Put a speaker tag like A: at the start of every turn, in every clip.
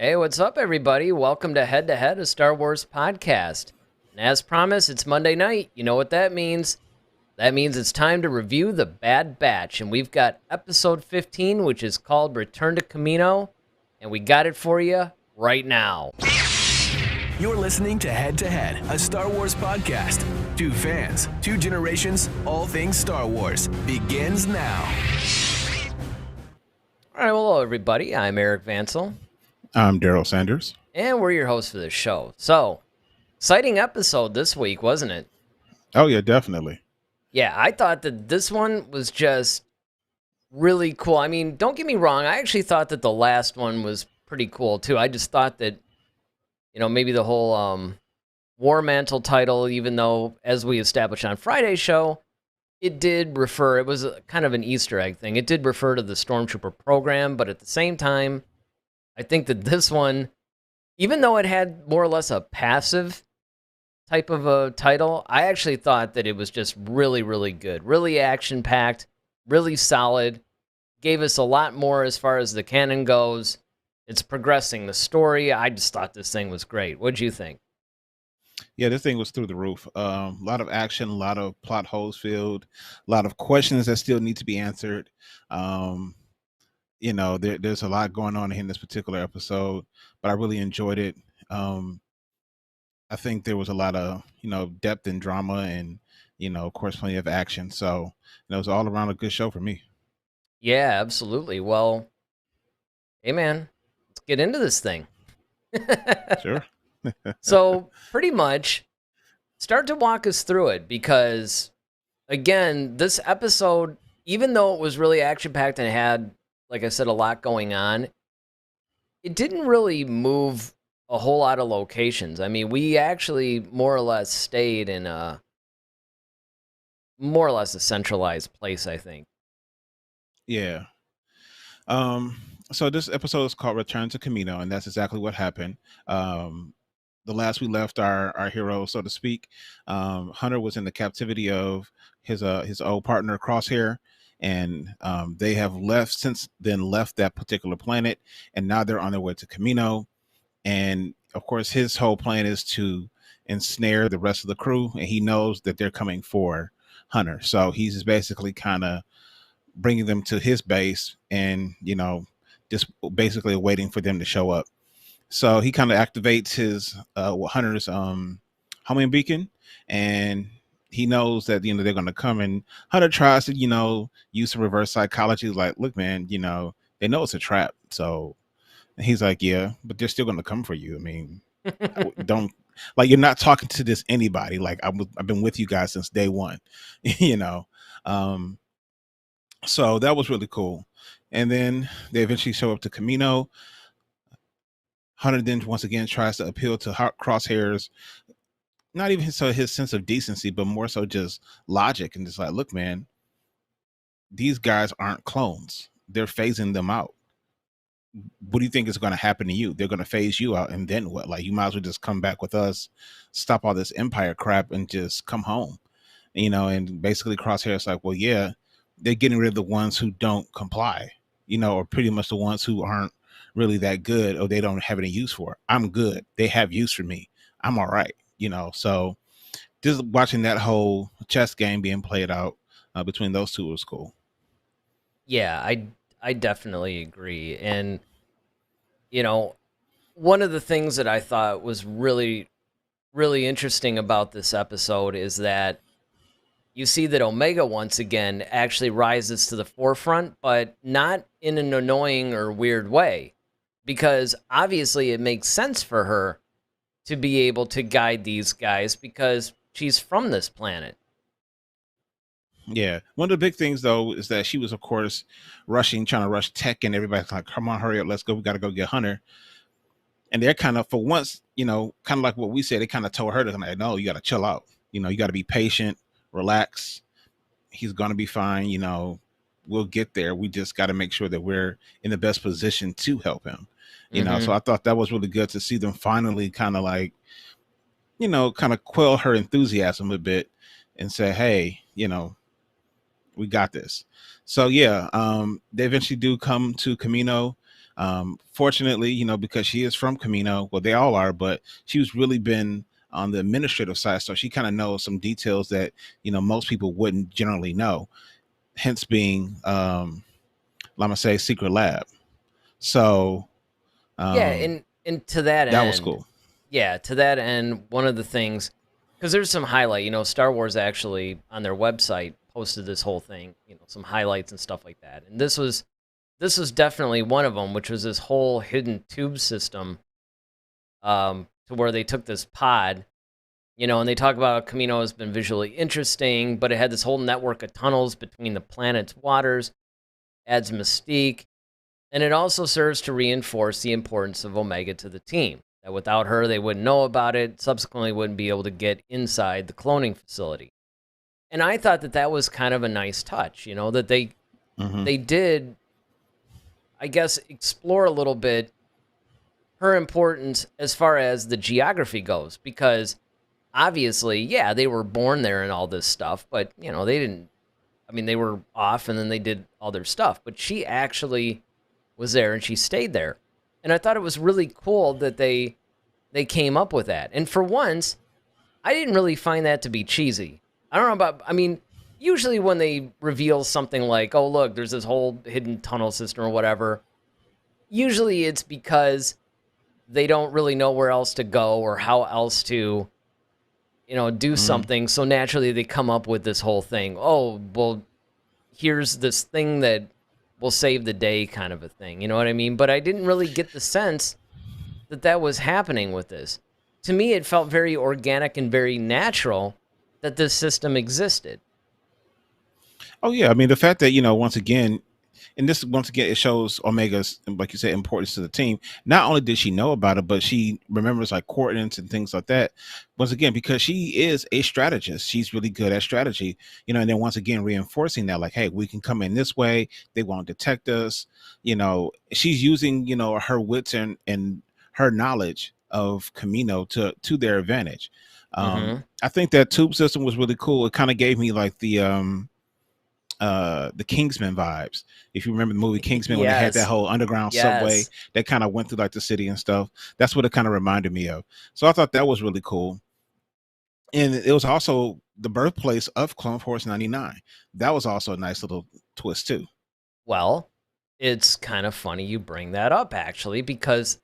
A: Hey, what's up, everybody? Welcome to Head, a Star Wars podcast. And as promised, it's Monday night. You know what that means? That means it's time to review The Bad Batch. And we've got episode 15, which is called Return to Camino. And we got it for you right now.
B: You're listening to Head, a Star Wars podcast. Two fans, two generations, all things Star Wars begins now.
A: All right, well, hello, everybody. I'm Eric Vansel.
C: I'm Daryl Sanders.
A: And we're your hosts for this show. So, exciting episode this week, wasn't it?
C: Oh, yeah, definitely.
A: Yeah, I thought that this one was just really cool. I mean, don't get me wrong. I actually thought that the last one was pretty cool, too. I just thought that, maybe the whole War Mantle title, even though, as we established on Friday's show, it did refer, it was kind of an Easter egg thing. It did refer to the Stormtrooper program, but at the same time, I think that this one, even though it had more or less a passive type of a title, I actually thought that it was just really, really good. Really action-packed, really solid. Gave us a lot more as far as the canon goes. It's progressing the story. I just thought this thing was great. What'd you think?
C: Yeah, this thing was through the roof. A lot of action, a lot of plot holes filled, a lot of questions that still need to be answered. There's a lot going on in this particular episode, but I really enjoyed it. I think there was a lot of, depth and drama and, of course, plenty of action. So it was all around a good show for me.
A: Yeah, absolutely. Well, hey, man, let's get into this thing.
C: Sure.
A: So, pretty much, start to walk us through it because, again, this episode, even though it was really action-packed and had, like I said, a lot going on, it didn't really move a whole lot of locations. I mean, we actually more or less stayed in more or less a centralized place, I think.
C: Yeah. So this episode is called Return to Camino, and that's exactly what happened. The last we left our hero, so to speak, Hunter was in the captivity of his old partner Crosshair, and they have left that particular planet, and now they're on their way to Camino. And of course, his whole plan is to ensnare the rest of the crew, and he knows that they're coming for Hunter, so he's just basically kind of bringing them to his base, and just basically waiting for them to show up. So he kind of activates his Hunter's homing beacon, and he knows that they're going to come. And Hunter tries to use some reverse psychology, like, look, man, they know it's a trap. So he's like, yeah, but they're still going to come for you. I mean, don't like you're not talking to this anybody. Like I've been with you guys since day one, So that was really cool. And then they eventually show up to Camino. Hunter then once again tries to appeal to Crosshair's, not even his sense of decency, but more so just logic, and just like, look, man, these guys aren't clones. They're phasing them out. What do you think is going to happen to you? They're going to phase you out, and then what? Like, you might as well just come back with us, stop all this Empire crap, and just come home. And basically Crosshair's like, well, yeah, they're getting rid of the ones who don't comply, or pretty much the ones who aren't really that good, or they don't have any use for it. I'm good. They have use for me. I'm all right. So just watching that whole chess game being played out between those two was cool.
A: Yeah, I definitely agree. And one of the things that I thought was really, really interesting about this episode is that you see that Omega once again actually rises to the forefront, but not in an annoying or weird way, because obviously it makes sense for her to be able to guide these guys because she's from this planet.
C: Yeah. One of the big things, though, is that she was, of course, trying to rush Tech, and everybody's like, come on, hurry up, let's go. We got to go get Hunter. And they're kind of, for once, kind of like what we said, they kind of told her to, like, no, you got to chill out. You got to be patient, relax. He's going to be fine. We'll get there. We just got to make sure that we're in the best position to help him. So I thought that was really good to see them finally kind of like, kind of quell her enthusiasm a bit and say, hey, we got this. So yeah, they eventually do come to Camino. Fortunately, because she is from Camino, well, they all are, but she's really been on the administrative side, so she kind of knows some details that most people wouldn't generally know. Hence being, let me say, secret lab. So
A: Yeah,
C: um,
A: and to that
C: that was
A: end,
C: cool.
A: yeah, to that end, one of the things, because there's some highlight, Star Wars actually on their website posted this whole thing, some highlights and stuff like that. And this was definitely one of them, which was this whole hidden tube system, to where they took this pod, and they talk about how Camino has been visually interesting, but it had this whole network of tunnels between the planet's waters, adds mystique, and it also serves to reinforce the importance of Omega to the team. That without her, they wouldn't know about it, subsequently wouldn't be able to get inside the cloning facility. And I thought that that was kind of a nice touch, that
C: Hmm.
A: they did, I guess, explore a little bit her importance as far as the geography goes, because obviously, yeah, they were born there and all this stuff, but they didn't. I mean, they were off and then they did all their stuff, but she actually was there and she stayed there. And I thought it was really cool that they came up with that. And for once, I didn't really find that to be cheesy. I don't know about, I mean, usually when they reveal something like, oh, look, there's this whole hidden tunnel system or whatever, usually it's because they don't really know where else to go or how else to, do
C: Hmm.
A: something. So naturally they come up with this whole thing. Oh, well, here's this thing that will save the day kind of a thing. You know what I mean? But I didn't really get the sense that that was happening with this. To me, it felt very organic and very natural that this system existed.
C: Oh yeah, I mean the fact that once again, and this once again it shows Omega's, like you said, importance to the team. Not only did she know about it, but she remembers like coordinates and things like that. Once again, because she is a strategist, she's really good at strategy. And then once again reinforcing that, like, hey, we can come in this way. They won't detect us. She's using her wits and her knowledge of Camino to their advantage.
A: Mm-hmm.
C: I think that tube system was really cool. It kind of gave me like the Kingsman vibes. If you remember the movie Kingsman, when they had that
A: Yes.
C: whole underground subway
A: Yes.
C: that kind of went through like the city and stuff, that's what it kind of reminded me of. So I thought that was really cool. And it was also the birthplace of Clone Force 99. That was also a nice little twist too.
A: Well, it's kind of funny you bring that up, actually, because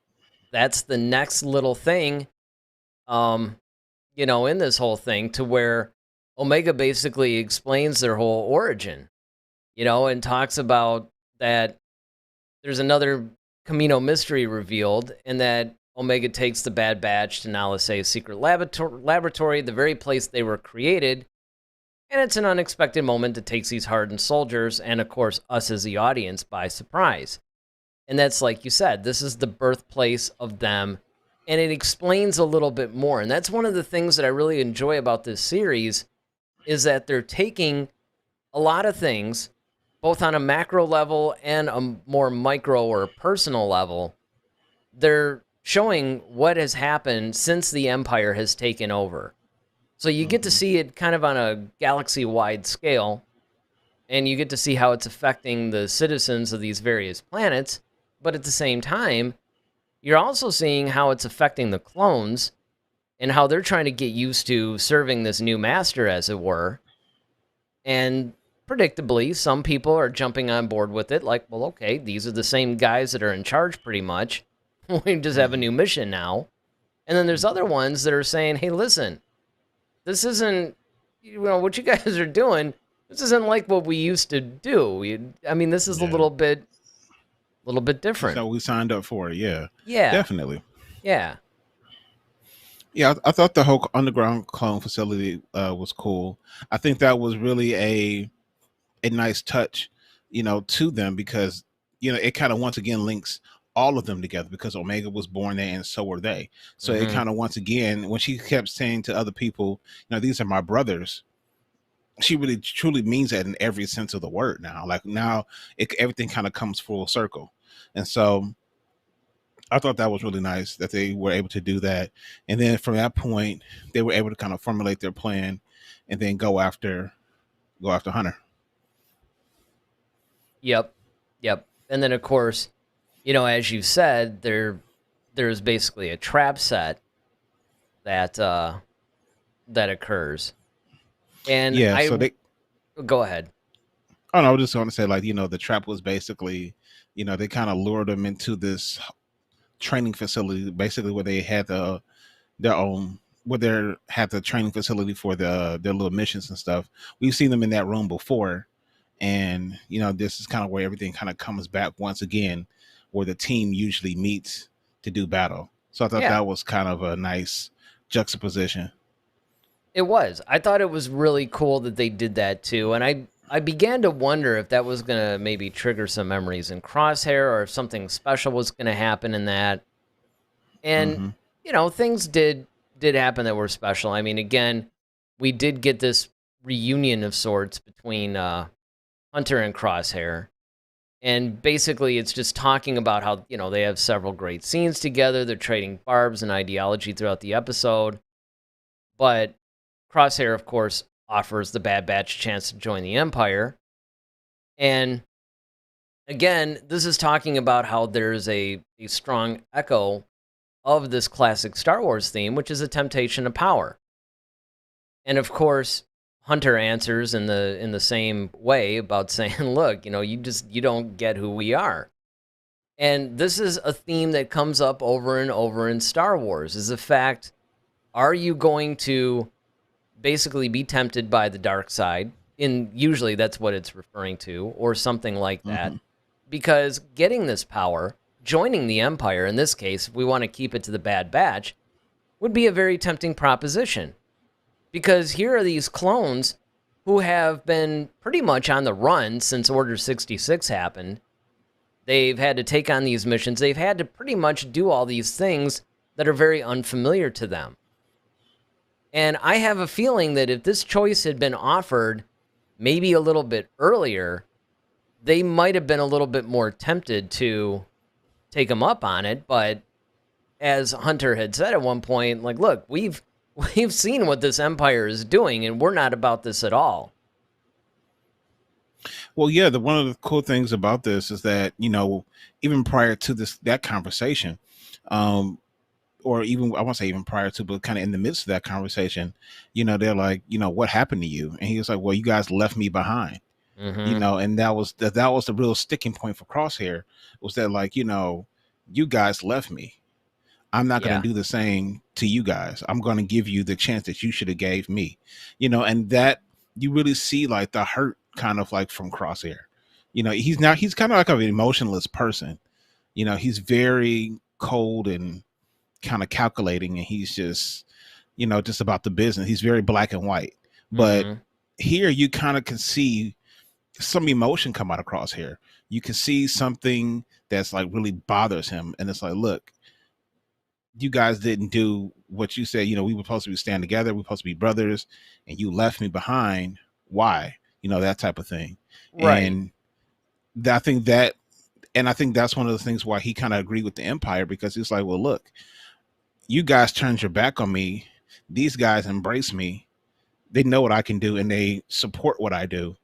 A: that's the next little thing, um, in this whole thing, to where Omega basically explains their whole origin, and talks about that there's another Camino mystery revealed, and that Omega takes the Bad Batch to Nalise's secret laboratory, the very place they were created. And it's an unexpected moment that takes these hardened soldiers and, of course, us as the audience by surprise. And that's like you said, this is the birthplace of them. And it explains a little bit more. And that's one of the things that I really enjoy about this series is that they're taking a lot of things, both on a macro level and a more micro or personal level. They're showing what has happened since the Empire has taken over. So you get to
C: Mhm.
A: see it kind of on a galaxy wide scale, and you get to see how it's affecting the citizens of these various planets. But at the same time, you're also seeing how it's affecting the clones and how they're trying to get used to serving this new master, as it were. And predictably, some people are jumping on board with it, like, well, okay, these are the same guys that are in charge pretty much. We just have a
C: Mhm.
A: new mission now. And then there's other ones that are saying, hey, listen, this isn't, what you guys are doing. This isn't like what we used to do. I mean, this is a
C: Yeah.
A: little bit
C: That's
A: different.
C: how we signed up for it. Yeah.
A: Yeah,
C: Definitely.
A: yeah,
C: Yeah, I thought the whole underground clone facility was cool. I think that was really a nice touch, to them because it kind of once again links all of them together because Omega was born there and so were they. So it
A: hmm
C: kind of once again when she kept saying to other people, these are my brothers. She really truly means that in every sense of the word now. Like now, everything kind of comes full circle, and so I thought that was really nice that they were able to do that. And then from that point, they were able to kind of formulate their plan, and then go after Hunter.
A: yep, yep. And then of course, as you said, there's basically a trap set that that occurs. And
C: Yeah, so they
A: go ahead.
C: oh no, I was just going to say, like, the trap was basically, they kind of lured them into this training facility, basically where they had their own, where they had the training facility for their little missions and stuff. We've seen them in that room before, and this is kind of where everything kind of comes back once again, where the team usually meets to do battle. So I thought
A: Yeah,
C: that was kind of a nice juxtaposition.
A: it was. I thought it was really cool that they did that too. And I began to wonder if that was going to maybe trigger some memories in Crosshair, or if something special was going to happen in that. And
C: Hmm.
A: things did happen that were special. I mean, again, we did get this reunion of sorts between Hunter and Crosshair. And basically, it's just talking about how, they have several great scenes together. They're trading barbs and ideology throughout the episode. But Crosshair, of course, offers the Bad Batch a chance to join the Empire. And again, this is talking about how there's a strong echo of this classic Star Wars theme, which is a temptation of power. And of course, Hunter answers in the same way about saying, "Look, you don't get who we are." And this is a theme that comes up over and over in Star Wars, is the fact, are you going to basically be tempted by the dark side? And usually that's what it's referring to, or something like that.
C: Hmm.
A: Because getting this power, joining the Empire, in this case, if we want to keep it to the Bad Batch, would be a very tempting proposition. Because here are these clones who have been pretty much on the run since Order 66 happened. They've had to take on these missions. They've had to pretty much do all these things that are very unfamiliar to them. And I have a feeling that if this choice had been offered maybe a little bit earlier, they might have been a little bit more tempted to take them up on it. But as Hunter had said at one point, like, look, we've seen what this Empire is doing, and we're not about this at all.
C: Well, yeah, one of the cool things about this is that even prior to that conversation, um, or even I won't say even prior to, but kind of in the midst of that conversation, they're like, what happened to you? And he was like, well, you guys left me behind.
A: Mm-hmm.
C: And that was the real sticking point for Crosshair, was that, like, you guys left me. I'm not going
A: Yeah.
C: to do the same to you guys. I'm going to give you the chance that you should have gave me, and that you really see, like, the hurt kind of like from Crosshair. He's kind of like an emotionless person. He's very cold and kind of calculating, and he's just about the business. He's very black and white. But
A: Mm-hmm.
C: here you kind of can see some emotion come out of Crosshair. You can see something that's like really bothers him, and it's like, look, you guys didn't do what you said. We were supposed to be stand together. We're supposed to be brothers, and you left me behind. Why? That type of thing.
A: Right.
C: And I think that, and I think that's one of the things why he kind of agreed with the Empire, because he's like, well, look, you guys turned your back on me. These guys embrace me. They know what I can do, and they support what I do.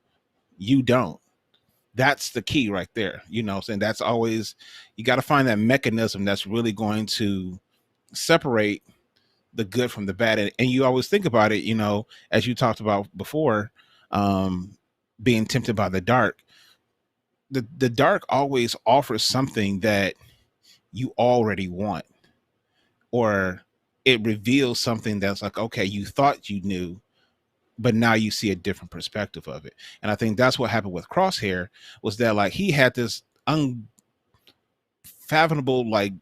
C: You don't. That's the key right there. Saying that's always, you got to find that mechanism that's really going to separate the good from the bad. And you always think about it, as you talked about before, being tempted by the dark. The dark always offers something that you already want, or it reveals something that's like, okay, you thought you knew, but now you see a different perspective of it. And I think that's what happened with Crosshair, was that, like, he had this unfathomable, like,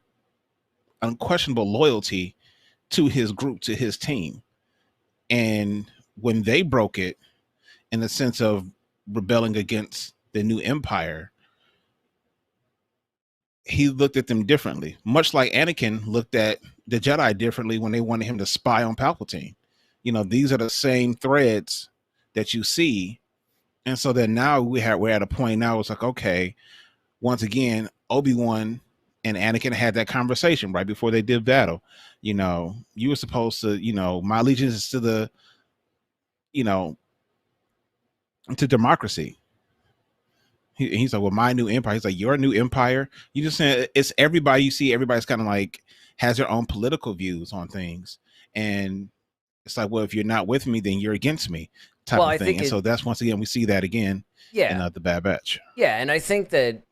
C: unquestionable loyalty to his group, to his team. And when they broke it, in the sense of rebelling against the new empire, he looked at them differently, much like Anakin looked at the Jedi differently when they wanted him to spy on Palpatine. These are the same threads that you see. And so then now we're at a point now, it's like, okay, once again, Obi-Wan and Anakin had that conversation right before they did battle. You were supposed to, my allegiance is to the, to democracy. He's like, well, my new empire. He's like, your new empire. You just saying it's everybody you see. Everybody's kind of like has their own political views on things, and it's like, well, if you're not with me, then you're against me, type
A: Well,
C: of
A: I
C: thing.
A: think
C: And so that's once again we see that again in
A: yeah,
C: the Bad Batch.
A: yeah, and I think that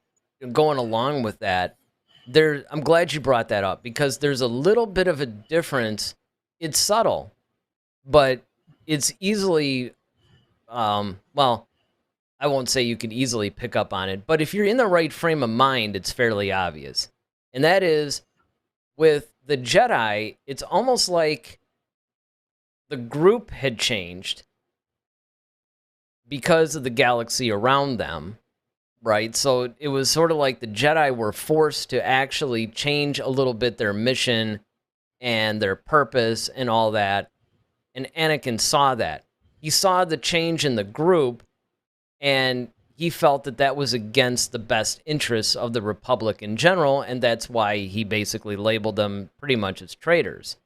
A: going along with that, I'm glad you brought that up because there's a little bit of a difference. It's subtle, but it's easily, well, I won't say you can easily pick up on it, but if you're in the right frame of mind, it's fairly obvious. And that is with the Jedi, it's almost like the group had changed because of the galaxy around them, right? So it was sort of like the Jedi were forced to actually change a little bit their mission and their purpose and all that. And Anakin saw that. He saw the change in the group, and he felt that that was against the best interests of the Republic in general, and that's why he basically labeled them pretty much as traitors.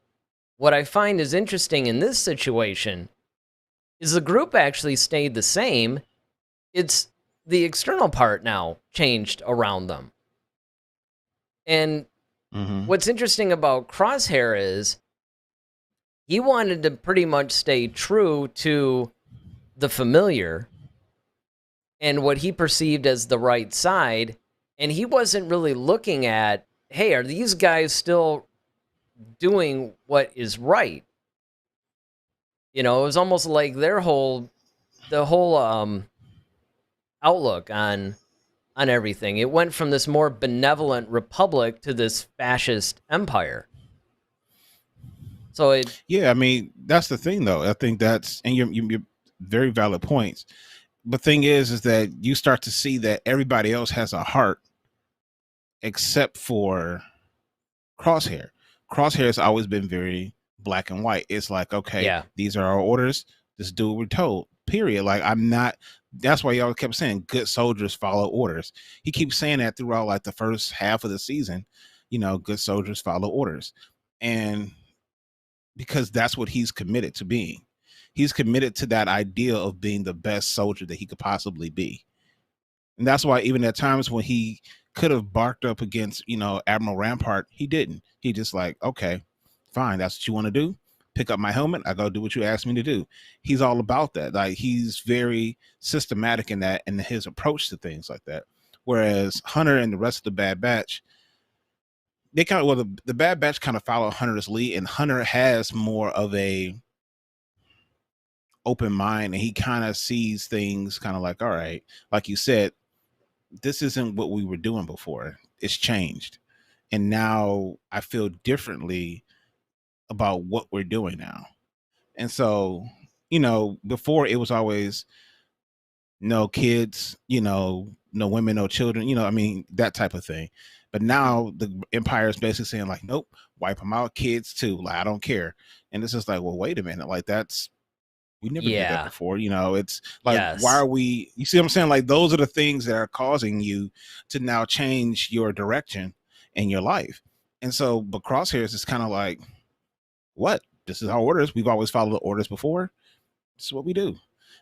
A: What I find is interesting in this situation is the group actually stayed the same. It's the external part now changed around them. And what's interesting about Crosshair is he wanted to pretty much stay true to the familiar and what he perceived as the right side. And he wasn't really looking at, hey, are these guys still doing what is right? You know, it was almost like the whole outlook on everything. It went from this more benevolent republic to this fascist empire. So
C: yeah, I mean, that's the thing, though. I think that's, and you're very valid points. The thing is that you start to see that everybody else has a heart except for Crosshair. Crosshair has always been very black and white. It's like, okay,
A: yeah,
C: these are our orders. Just do what we're told. Period. Like, I'm not. That's why y'all kept saying good soldiers follow orders. He keeps saying that throughout like the first half of the season. You know, good soldiers follow orders, and because that's what he's committed to being. He's committed to that idea of being the best soldier that he could possibly be. And that's why even at times when he could have barked up against, Admiral Rampart, he didn't. He just like, okay, fine, that's what you want to do. Pick up my helmet. I go do what you asked me to do. He's all about that. Like, he's very systematic in that and his approach to things like that. Whereas Hunter and the rest of the Bad Batch, they kind of, well, the Bad Batch kind of follow Hunter's lead, and Hunter has more of a open mind, and he kind of sees things kind of like, all right, like you said, this isn't what we were doing before. It's changed. And now I feel differently about what we're doing now. And so, before it was always no kids, no women, no children, I mean, that type of thing. But now the empire is basically saying like, nope, wipe them out, kids too. Like, I don't care. And it's just like, well, wait a minute. Like, we never did that before. It's like, why are we, you see what I'm saying? Like, those are the things that are causing you to now change your direction in your life. And so, but Crosshairs is kind of like, what? This is our orders. We've always followed the orders before. This is what we do,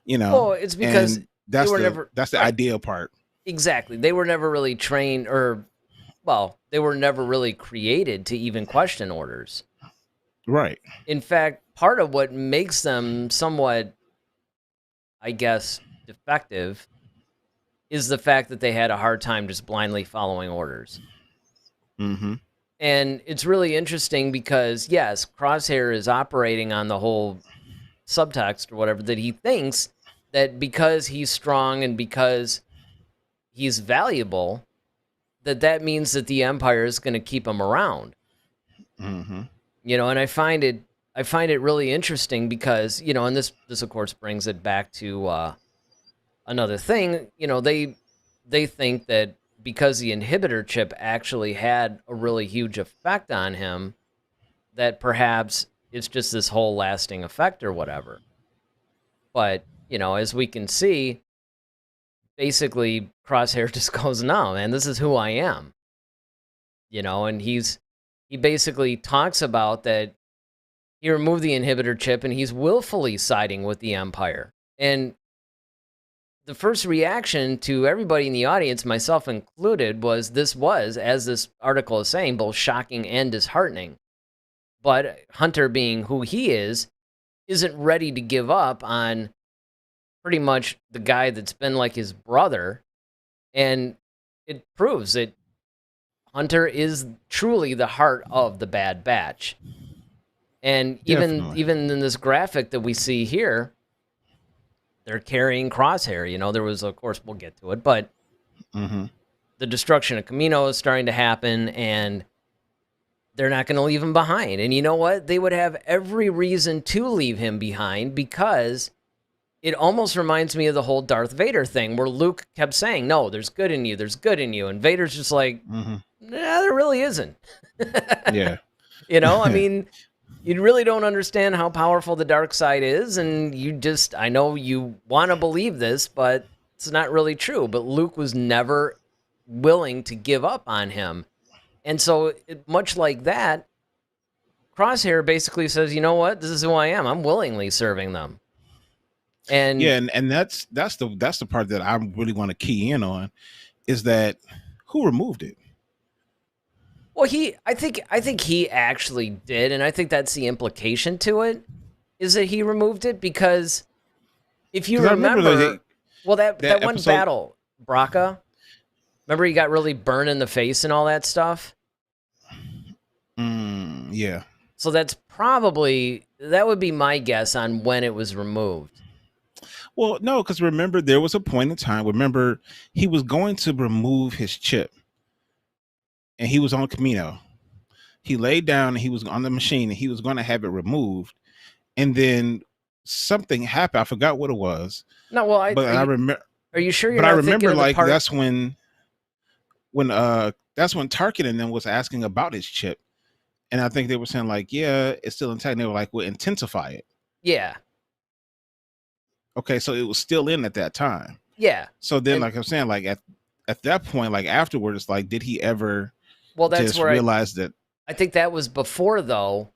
A: Well, it's because
C: that's
A: they were
C: that's the ideal part.
A: Exactly. They were never really trained they were never really created to even question orders.
C: Right.
A: In fact, part of what makes them somewhat, I guess, defective is the fact that they had a hard time just blindly following orders.
C: Mm-hmm.
A: And it's really interesting because, yes, Crosshair is operating on the whole subtext or whatever, that he thinks that because he's strong and because he's valuable, that means that the Empire is going to keep him around.
C: Mm-hmm.
A: And I find it really interesting because, and this of course brings it back to another thing. They think that because the inhibitor chip actually had a really huge effect on him, that perhaps it's just this whole lasting effect or whatever. But, as we can see, basically Crosshair just goes, no, man, this is who I am. And he basically talks about that he removed the inhibitor chip and he's willfully siding with the Empire. And the first reaction to everybody in the audience, myself included, was, as this article is saying, both shocking and disheartening. But Hunter, being who he is, isn't ready to give up on pretty much the guy that's been like his brother. And it proves that Hunter is truly the heart of the Bad Batch. And even in this graphic that we see here, they're carrying Crosshair. You know, there was, of course, we'll get to it, but the destruction of Camino is starting to happen, and they're not going to leave him behind. And you know what? They would have every reason to leave him behind, because it almost reminds me of the whole Darth Vader thing, where Luke kept saying, no, there's good in you, there's good in you. And Vader's just like, nah, there really isn't.
C: Yeah.
A: You know, I mean, you really don't understand how powerful the dark side is, and I know you want to believe this, but it's not really true. But Luke was never willing to give up on him. And so, much like that, Crosshair basically says, you know what, this is who I am. I'm willingly serving them. And
C: yeah, and that's the part that I really want to key in on, is that who removed it?
A: Well, I think he actually did, and I think that's the implication to it, is that he removed it, because if you remember that one battle, Braca, remember he got really burned in the face and all that stuff?
C: Yeah.
A: So that would be my guess on when it was removed.
C: Well, no, because remember, there was a point in time, he was going to remove his chip, and he was on Camino. He laid down and he was on the machine, and he was going to have it removed. And then something happened. I forgot what it was.
A: No, well,
C: I remember.
A: Are you sure you're
C: but
A: not
C: I remember,
A: thinking
C: like,
A: of the part?
C: that's when Tarkin and them was asking about his chip. And I think they were saying, like, yeah, it's still intact. And they were like, we'll intensify it.
A: Yeah.
C: Okay, so it was still in at that time.
A: Yeah.
C: So then, like I'm saying, like at that point, like afterwards, like, did he ever
A: that's
C: just
A: where
C: realize that?
A: I think that was before, though,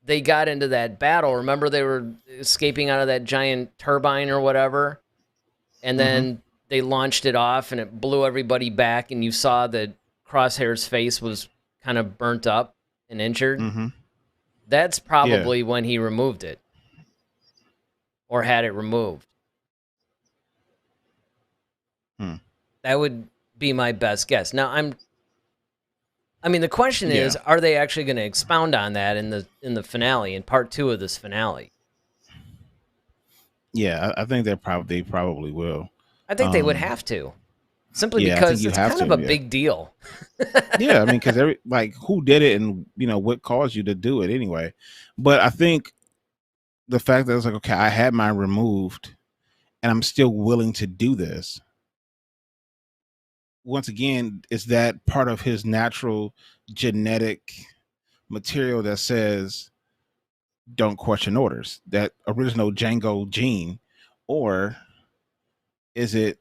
A: they got into that battle. Remember, they were escaping out of that giant turbine or whatever, and then they launched it off, and it blew everybody back, and you saw that Crosshair's face was kind of burnt up and injured. That's probably when he removed it, or had it removed. That would be my best guess. Now, the question is, are they actually going to expound on that in the finale, in part 2 of this finale?
C: Yeah, I think they probably will.
A: I think they would have to, simply because it's kind of a big deal.
C: Yeah, I mean, because who did it, and what caused you to do it anyway. But I think the fact that it's like, okay, I had mine removed, and I'm still willing to do this. Once again, is that part of his natural genetic material that says don't question orders, that original Django gene? Or is it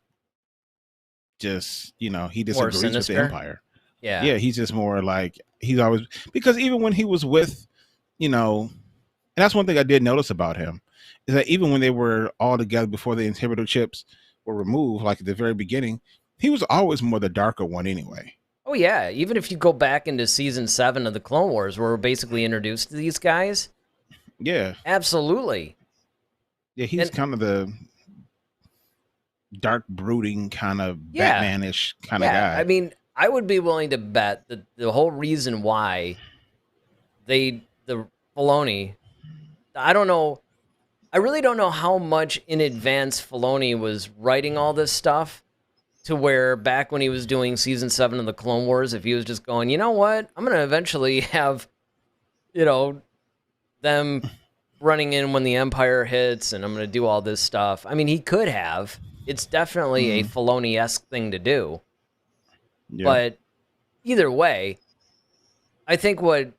C: just, he disagrees with the Empire? Yeah, he's just more like, he's always, because even when he was with, and that's one thing I did notice about him, is that even when they were all together before the inhibitor chips were removed, like at the very beginning, he was always more the darker one anyway.
A: Oh, yeah. Even if you go back into season 7 of the Clone Wars, where we're basically introduced to these guys.
C: Yeah.
A: Absolutely.
C: Yeah, he's kind of the dark, brooding, kind of Batman-ish kind of guy.
A: I mean, I would be willing to bet that the whole reason why the Filoni, I don't know, I really don't know how much in advance Filoni was writing all this stuff, to where back when he was doing season 7 of the Clone Wars, if he was just going, you know what, I'm going to eventually have, them running in when the Empire hits, and I'm going to do all this stuff. I mean, he could have. It's definitely a Filoni-esque thing to do. Yeah. But either way, I think what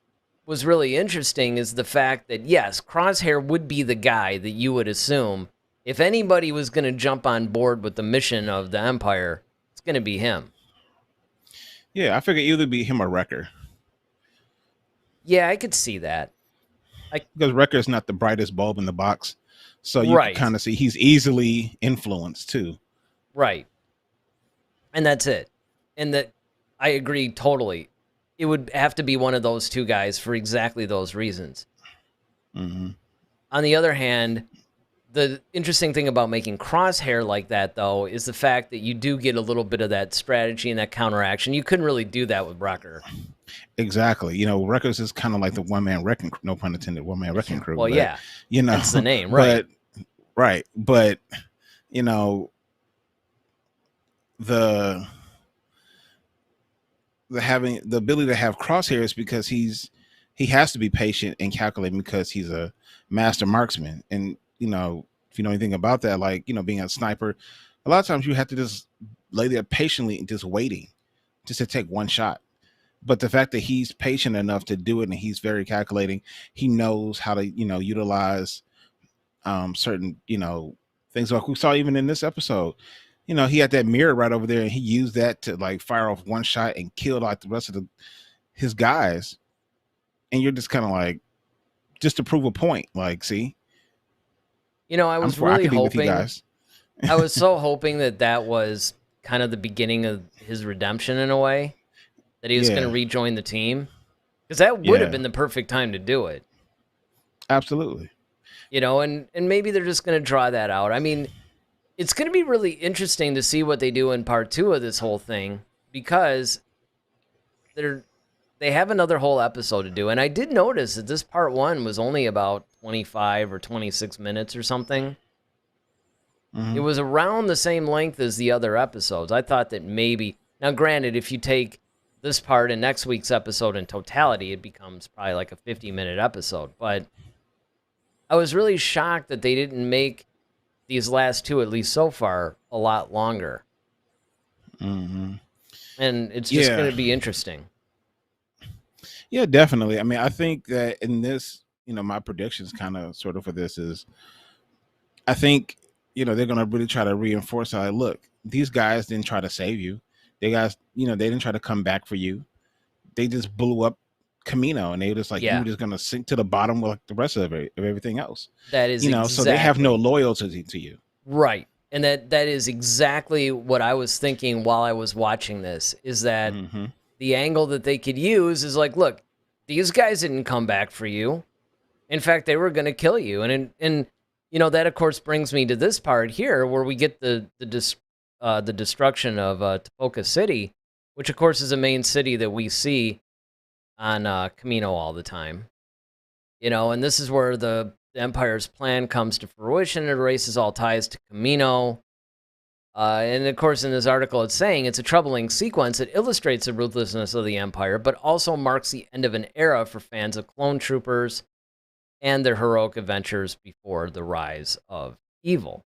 A: was really interesting is the fact that, yes, Crosshair would be the guy that you would assume, if anybody was going to jump on board with the mission of the Empire, it's going to be him.
C: Yeah, I figured either be him or Wrecker.
A: Yeah, I could see that.
C: Because Wrecker is not the brightest bulb in the box, so you can kind of see he's easily influenced too.
A: Right. And that's it. And that I agree totally. It would have to be one of those two guys for exactly those reasons.
C: Mm-hmm.
A: On the other hand, the interesting thing about making Crosshair like that, though, is the fact that you do get a little bit of that strategy and that counteraction. You couldn't really do that with Wrecker.
C: Exactly. You know, Wreckers is kind of like the one-man wrecking, no pun intended, one-man wrecking crew.
A: Well,
C: but,
A: yeah.
C: You know,
A: that's the name, right?
C: Right. But, you know, the having the ability to have Crosshairs because he has to be patient and calculating because he's a master marksman. And, you know, if you know anything about that, like, you know, being a sniper, a lot of times you have to just lay there patiently and just waiting just to take one shot. But the fact that he's patient enough to do it and he's very calculating, he knows how to, you know, utilize certain, you know, things like we saw even in this episode. You know, he had that mirror right over there and he used that to like fire off one shot and kill like the rest of his guys. And you're just kind of like, just to prove a point, like, see,
A: you know, I was really hoping, I was so hoping that was kind of the beginning of his redemption in a way, that he was going to rejoin the team, because that would have been the perfect time to do it.
C: Absolutely.
A: You know, and maybe they're just going to draw that out. I mean, it's going to be really interesting to see what they do in part 2 of this whole thing, because they have another whole episode to do. And I did notice that this part 1 was only about 25 or 26 minutes or something. Mm-hmm. It was around the same length as the other episodes. I thought that maybe, now granted, if you take this part and next week's episode in totality, it becomes probably like a 50-minute episode. But I was really shocked that they didn't make these last 2, at least so far, a lot longer.
C: Mm-hmm.
A: And it's just going to be interesting.
C: Yeah, definitely. I mean, I think that in this, you know, my predictions kind of sort of for this is, I think, you know, they're going to really try to reinforce, like, look, these guys didn't try to save you. They guys, you know, they didn't try to come back for you. They just blew up Camino, and they were just like, you were just going to sink to the bottom with like the rest of everything else.
A: That is,
C: you know, so they have no loyalty to you.
A: Right. And that is exactly what I was thinking while I was watching this, is that the angle that they could use is like, look, these guys didn't come back for you. In fact, they were going to kill you. And you know, that of course brings me to this part here where we get the destruction of Tapoca City, which of course is a main city that we see on Camino all the time. You know, and this is where the Empire's plan comes to fruition. It erases all ties to Camino. And of course, in this article, it's saying it's a troubling sequence. It illustrates the ruthlessness of the Empire, but also marks the end of an era for fans of clone troopers and their heroic adventures before the rise of evil.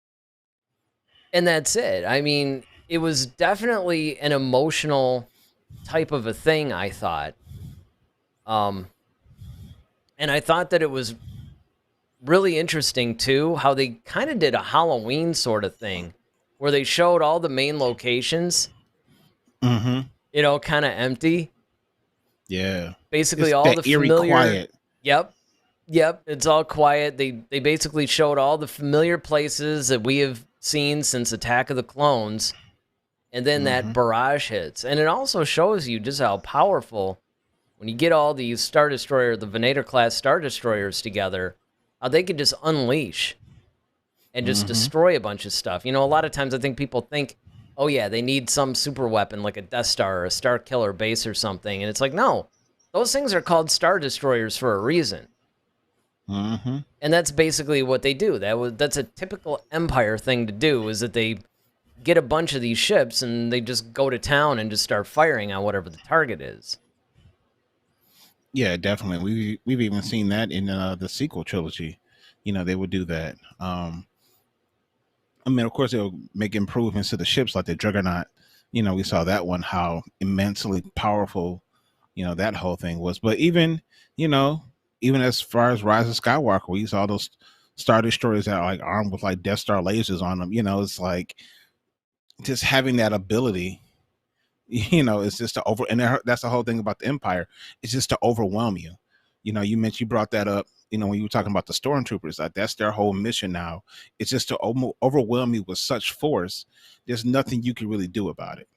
A: And that's it. I mean, it was definitely an emotional type of a thing, I thought. And I thought that it was really interesting, too, how they kind of did a Halloween sort of thing, where they showed all the main locations, you know, kind of empty.
C: Yeah.
A: Basically,
C: it's
A: all the
C: eerie
A: familiar.
C: Quiet.
A: Yep. It's all quiet. They basically showed all the familiar places that we have seen since Attack of the Clones, and then that barrage hits. And it also shows you just how powerful, when you get all these Star Destroyer, the Venator-class Star Destroyers together, how they could just unleash and just destroy a bunch of stuff. You know, a lot of times I think people think, oh yeah, they need some super weapon like a Death Star or a Star Killer base or something. And it's like, no, those things are called Star Destroyers for a reason. And that's basically what they do. That's a typical Empire thing to do, is that they get a bunch of these ships and they just go to town and just start firing on whatever the target is.
C: Yeah, definitely. We've even seen that in the sequel trilogy. You know, they would do that. I mean, of course, they'll make improvements to the ships like the Juggernaut. You know, we saw that one, how immensely powerful, you know, that whole thing was. But even, you know, even as far as Rise of Skywalker, we saw those Star Destroyers that are like armed with like Death Star lasers on them. You know, it's like just having that ability, you know, it's just to that's the whole thing about the Empire. It's just to overwhelm you. You brought that up. When you were talking about the stormtroopers, like that's their whole mission now. It's just to overwhelm you with such force. There's nothing you can really do about it.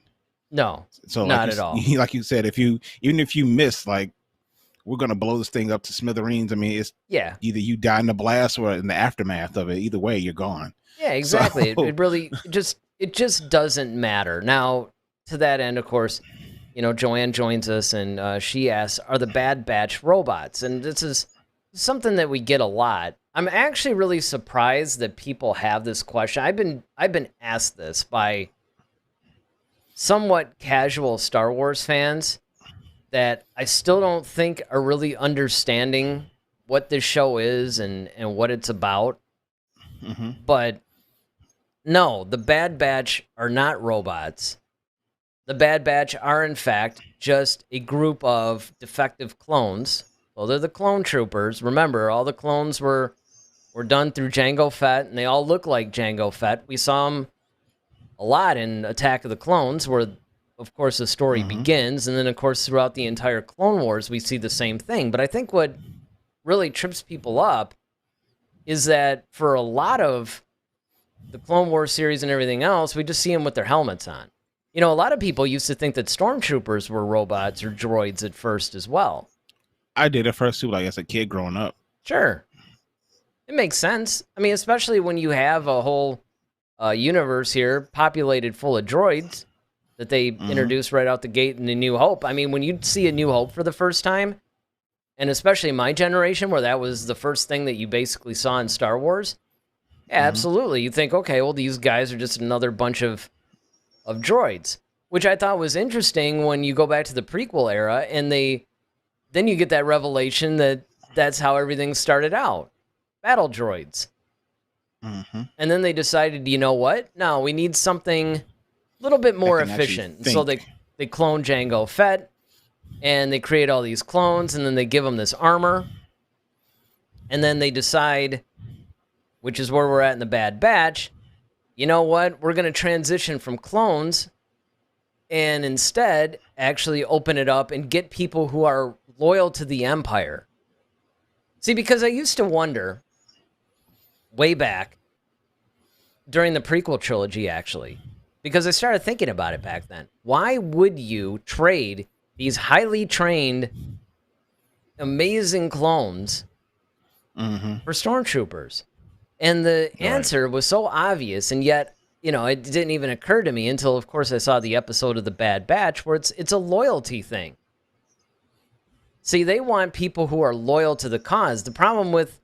A: No,
C: So
A: not at all.
C: Like you said, even if you miss, like we're gonna blow this thing up to smithereens. I mean, it's either you die in the blast or in the aftermath of it. Either way, you're gone.
A: Yeah, exactly. So, it just doesn't matter. Now, to that end, of course, Joanne joins us and she asks, "Are the Bad Batch robots?" And this is something that we get a lot. I'm actually really surprised that people have this question. I've been asked this by somewhat casual Star Wars fans that I still don't think are really understanding what this show is and what it's about.
C: Mm-hmm.
A: But no, the Bad Batch are not robots. The Bad Batch are, in fact, just a group of defective clones. Well, they're the clone troopers. Remember, all the clones were done through Jango Fett, and they all look like Jango Fett. We saw them a lot in Attack of the Clones, where, of course, the story begins. And then, of course, throughout the entire Clone Wars, we see the same thing. But I think what really trips people up is that for a lot of the Clone Wars series and everything else, we just see them with their helmets on. A lot of people used to think that stormtroopers were robots or droids at first as well.
C: I did at first too, like as a kid growing up.
A: Sure. It makes sense. I mean, especially when you have a whole universe here populated full of droids that they introduced right out the gate in A New Hope. I mean, when you see A New Hope for the first time, and especially my generation where that was the first thing that you basically saw in Star Wars, yeah, absolutely. You think, okay, well, these guys are just another bunch of droids, which I thought was interesting when you go back to the prequel era, and then you get that revelation that that's how everything started out. Battle droids. And then they decided, you know what? No, we need something a little bit more efficient. So they clone Jango Fett, and they create all these clones, and then they give them this armor. And then they decide, which is where we're at in the Bad Batch, you know what? We're going to transition from clones and instead actually open it up and get people who are loyal to the Empire. See, because I used to wonder way back during the prequel trilogy, actually, because I started thinking about it back then. Why would you trade these highly trained, amazing clones for stormtroopers? And the answer was so obvious, and yet, it didn't even occur to me until, of course, I saw the episode of The Bad Batch where it's a loyalty thing. See, they want people who are loyal to the cause. The problem with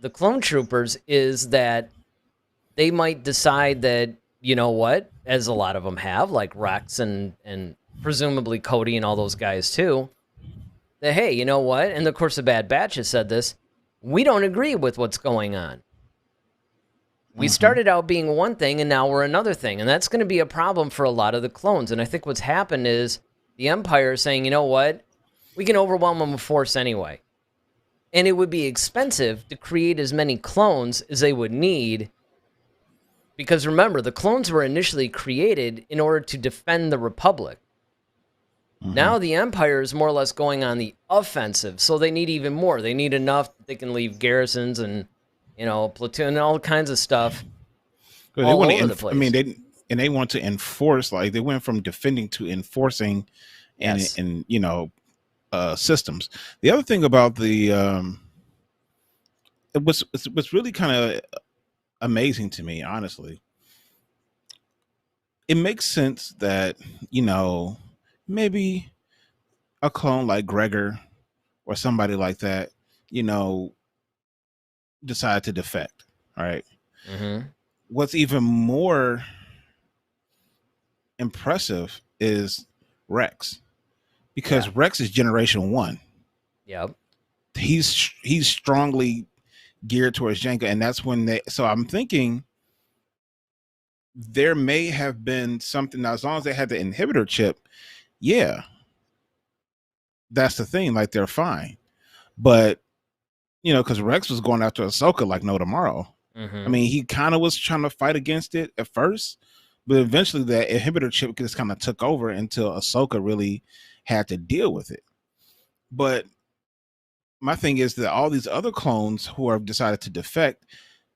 A: the clone troopers is that they might decide that, you know what, as a lot of them have, like Rex and presumably Cody and all those guys too, that, hey, you know what, and of course the Bad Batch has said this, we don't agree with what's going on. We started out being one thing, and now we're another thing. And that's going to be a problem for a lot of the clones. And I think what's happened is the Empire is saying, you know what? We can overwhelm them with force anyway. And it would be expensive to create as many clones as they would need. Because remember, the clones were initially created in order to defend the Republic. Now the Empire is more or less going on the offensive. So they need even more. They need enough that they can leave garrisons and platoon and all kinds of stuff all over the place.
C: I mean, they want to enforce, like they went from defending to enforcing and systems. The other thing about what's really kind of amazing to me, honestly, it makes sense that, maybe a clone like Gregor or somebody like that, decide to defect, right? What's even more impressive is Rex, because Rex is Generation 1.
A: Yep.
C: He's strongly geared towards Jango, and that's when so I'm thinking there may have been something. Now, as long as they had the inhibitor chip, that's the thing, like they're fine. But because Rex was going after Ahsoka like no tomorrow. I mean, he kind of was trying to fight against it at first, but eventually that inhibitor chip just kind of took over until Ahsoka really had to deal with it. But my thing is that all these other clones who have decided to defect,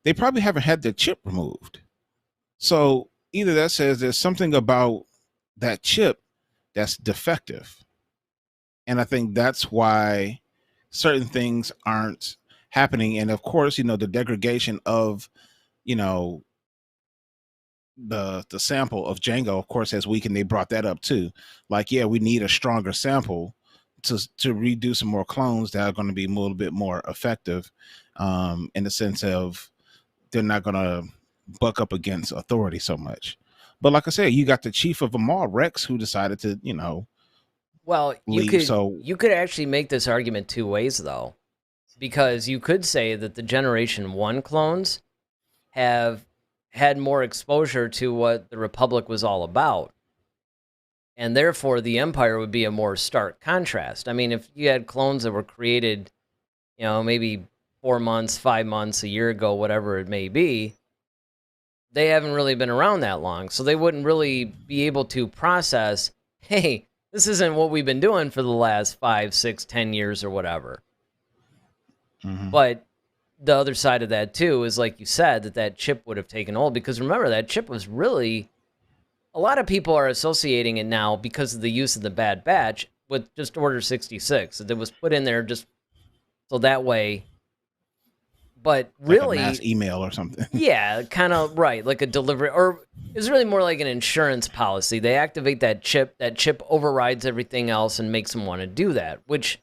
C: they probably haven't had their chip removed. So either that says there's something about that chip that's defective. And I think that's why certain things aren't happening. And of course, the degradation of, you know, the sample of Django, of course, has weakened. They brought that up too. Like, yeah, we need a stronger sample to redo some more clones that are going to be a little bit more effective, in the sense of they're not going to buck up against authority so much. But like I said, you got the chief of them all, Rex, who decided to,
A: Well,
C: leave. So
A: you could actually make this argument two ways though, because you could say that the Generation 1 clones have had more exposure to what the Republic was all about. And therefore the Empire would be a more stark contrast. I mean, if you had clones that were created, maybe 4 months, 5 months, a year ago, whatever it may be, they haven't really been around that long. So they wouldn't really be able to process, hey, this isn't what we've been doing for the last 5, 6, 10 years or whatever. But the other side of that too is, like you said, that chip would have taken hold, because remember, that chip was really, a lot of people are associating it now because of the use of the Bad Batch with just Order 66. That was put in there just so that way. But really,
C: like a mass email or something.
A: Yeah, kind of right, like a delivery, or it's really more like an insurance policy. They activate that chip overrides everything else and makes them want to do that, which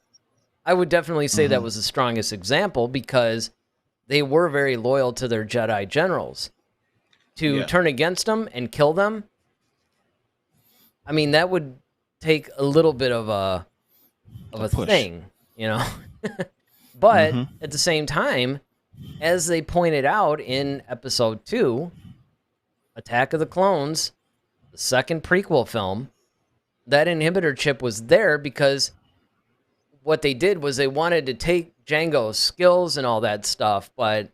A: I would definitely say that was the strongest example, because they were very loyal to their Jedi generals. To turn against them and kill them, I mean, that would take a little bit of a thing, But at the same time, as they pointed out in Episode 2, Attack of the Clones, the second prequel film, that inhibitor chip was there because what they did was they wanted to take Django's skills and all that stuff, but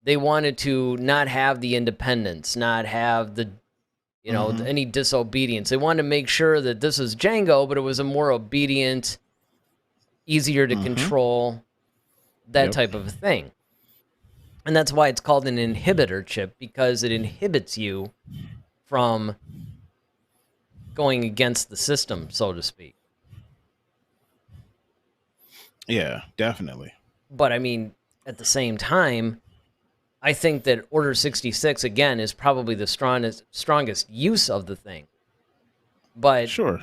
A: they wanted to not have the independence, not have the, any disobedience. They wanted to make sure that this is Django, but it was a more obedient, easier to control, that type of a thing. And that's why it's called an inhibitor chip, because it inhibits you from going against the system, so to speak.
C: Yeah, definitely.
A: But I mean, at the same time, I think that Order 66, again, is probably the strongest use of the thing. But
C: sure,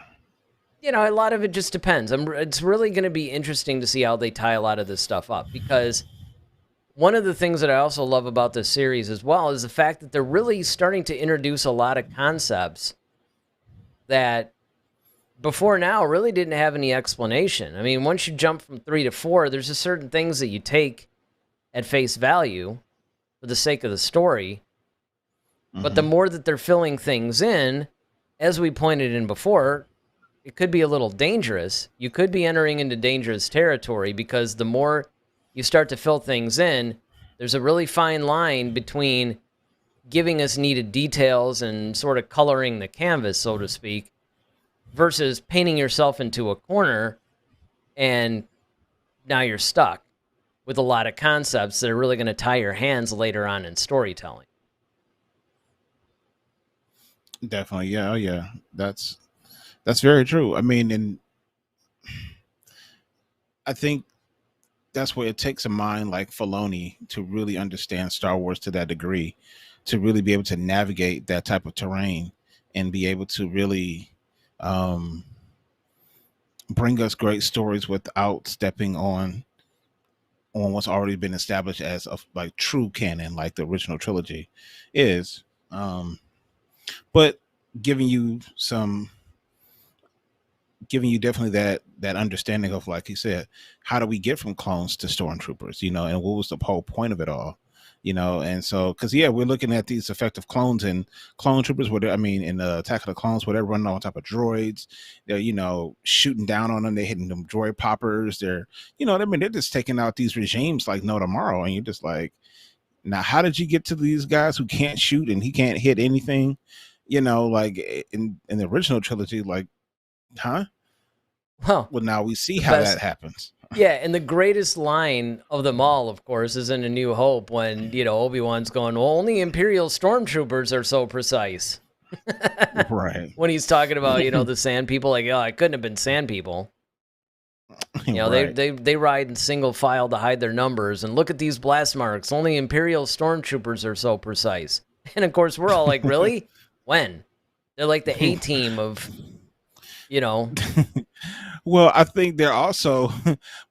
A: a lot of it just depends. It's really going to be interesting to see how they tie a lot of this stuff up, because one of the things that I also love about this series as well is the fact that they're really starting to introduce a lot of concepts that before now really didn't have any explanation. I mean, once you jump from 3 to 4, there's just certain things that you take at face value for the sake of the story. But the more that they're filling things in, as we pointed in before, it could be a little dangerous. You could be entering into dangerous territory, because the more you start to fill things in, there's a really fine line between giving us needed details and sort of coloring the canvas, so to speak, versus painting yourself into a corner and now you're stuck with a lot of concepts that are really going to tie your hands later on in storytelling.
C: Definitely. Yeah. That's very true. I mean, and I think that's where it takes a mind like Filoni to really understand Star Wars to that degree, to really be able to navigate that type of terrain and be able to really bring us great stories without stepping on what's already been established as a like true canon, like the original trilogy is, but giving you definitely that understanding of, like you said, how do we get from clones to stormtroopers, and what was the whole point of it all, and so, because we're looking at these effective clones and clone troopers, in Attack of the Clones, where they're running on top of droids, they're shooting down on them, they're hitting them droid poppers, they're they're just taking out these regimes like no tomorrow, and you're just like, now how did you get to these guys who can't shoot and he can't hit anything, like in the original trilogy, like, huh?
A: Well,
C: Now we see how that happens.
A: Yeah, and the greatest line of them all, of course, is in A New Hope when, Obi-Wan's going, well, only Imperial stormtroopers are so precise.
C: Right.
A: When he's talking about, the sand people, like, oh, it couldn't have been sand people.
C: Right.
A: They ride in single file to hide their numbers, and look at these blast marks. Only Imperial stormtroopers are so precise. And of course, we're all like, really? When? They're like the A-team of,
C: Well, I think they're also,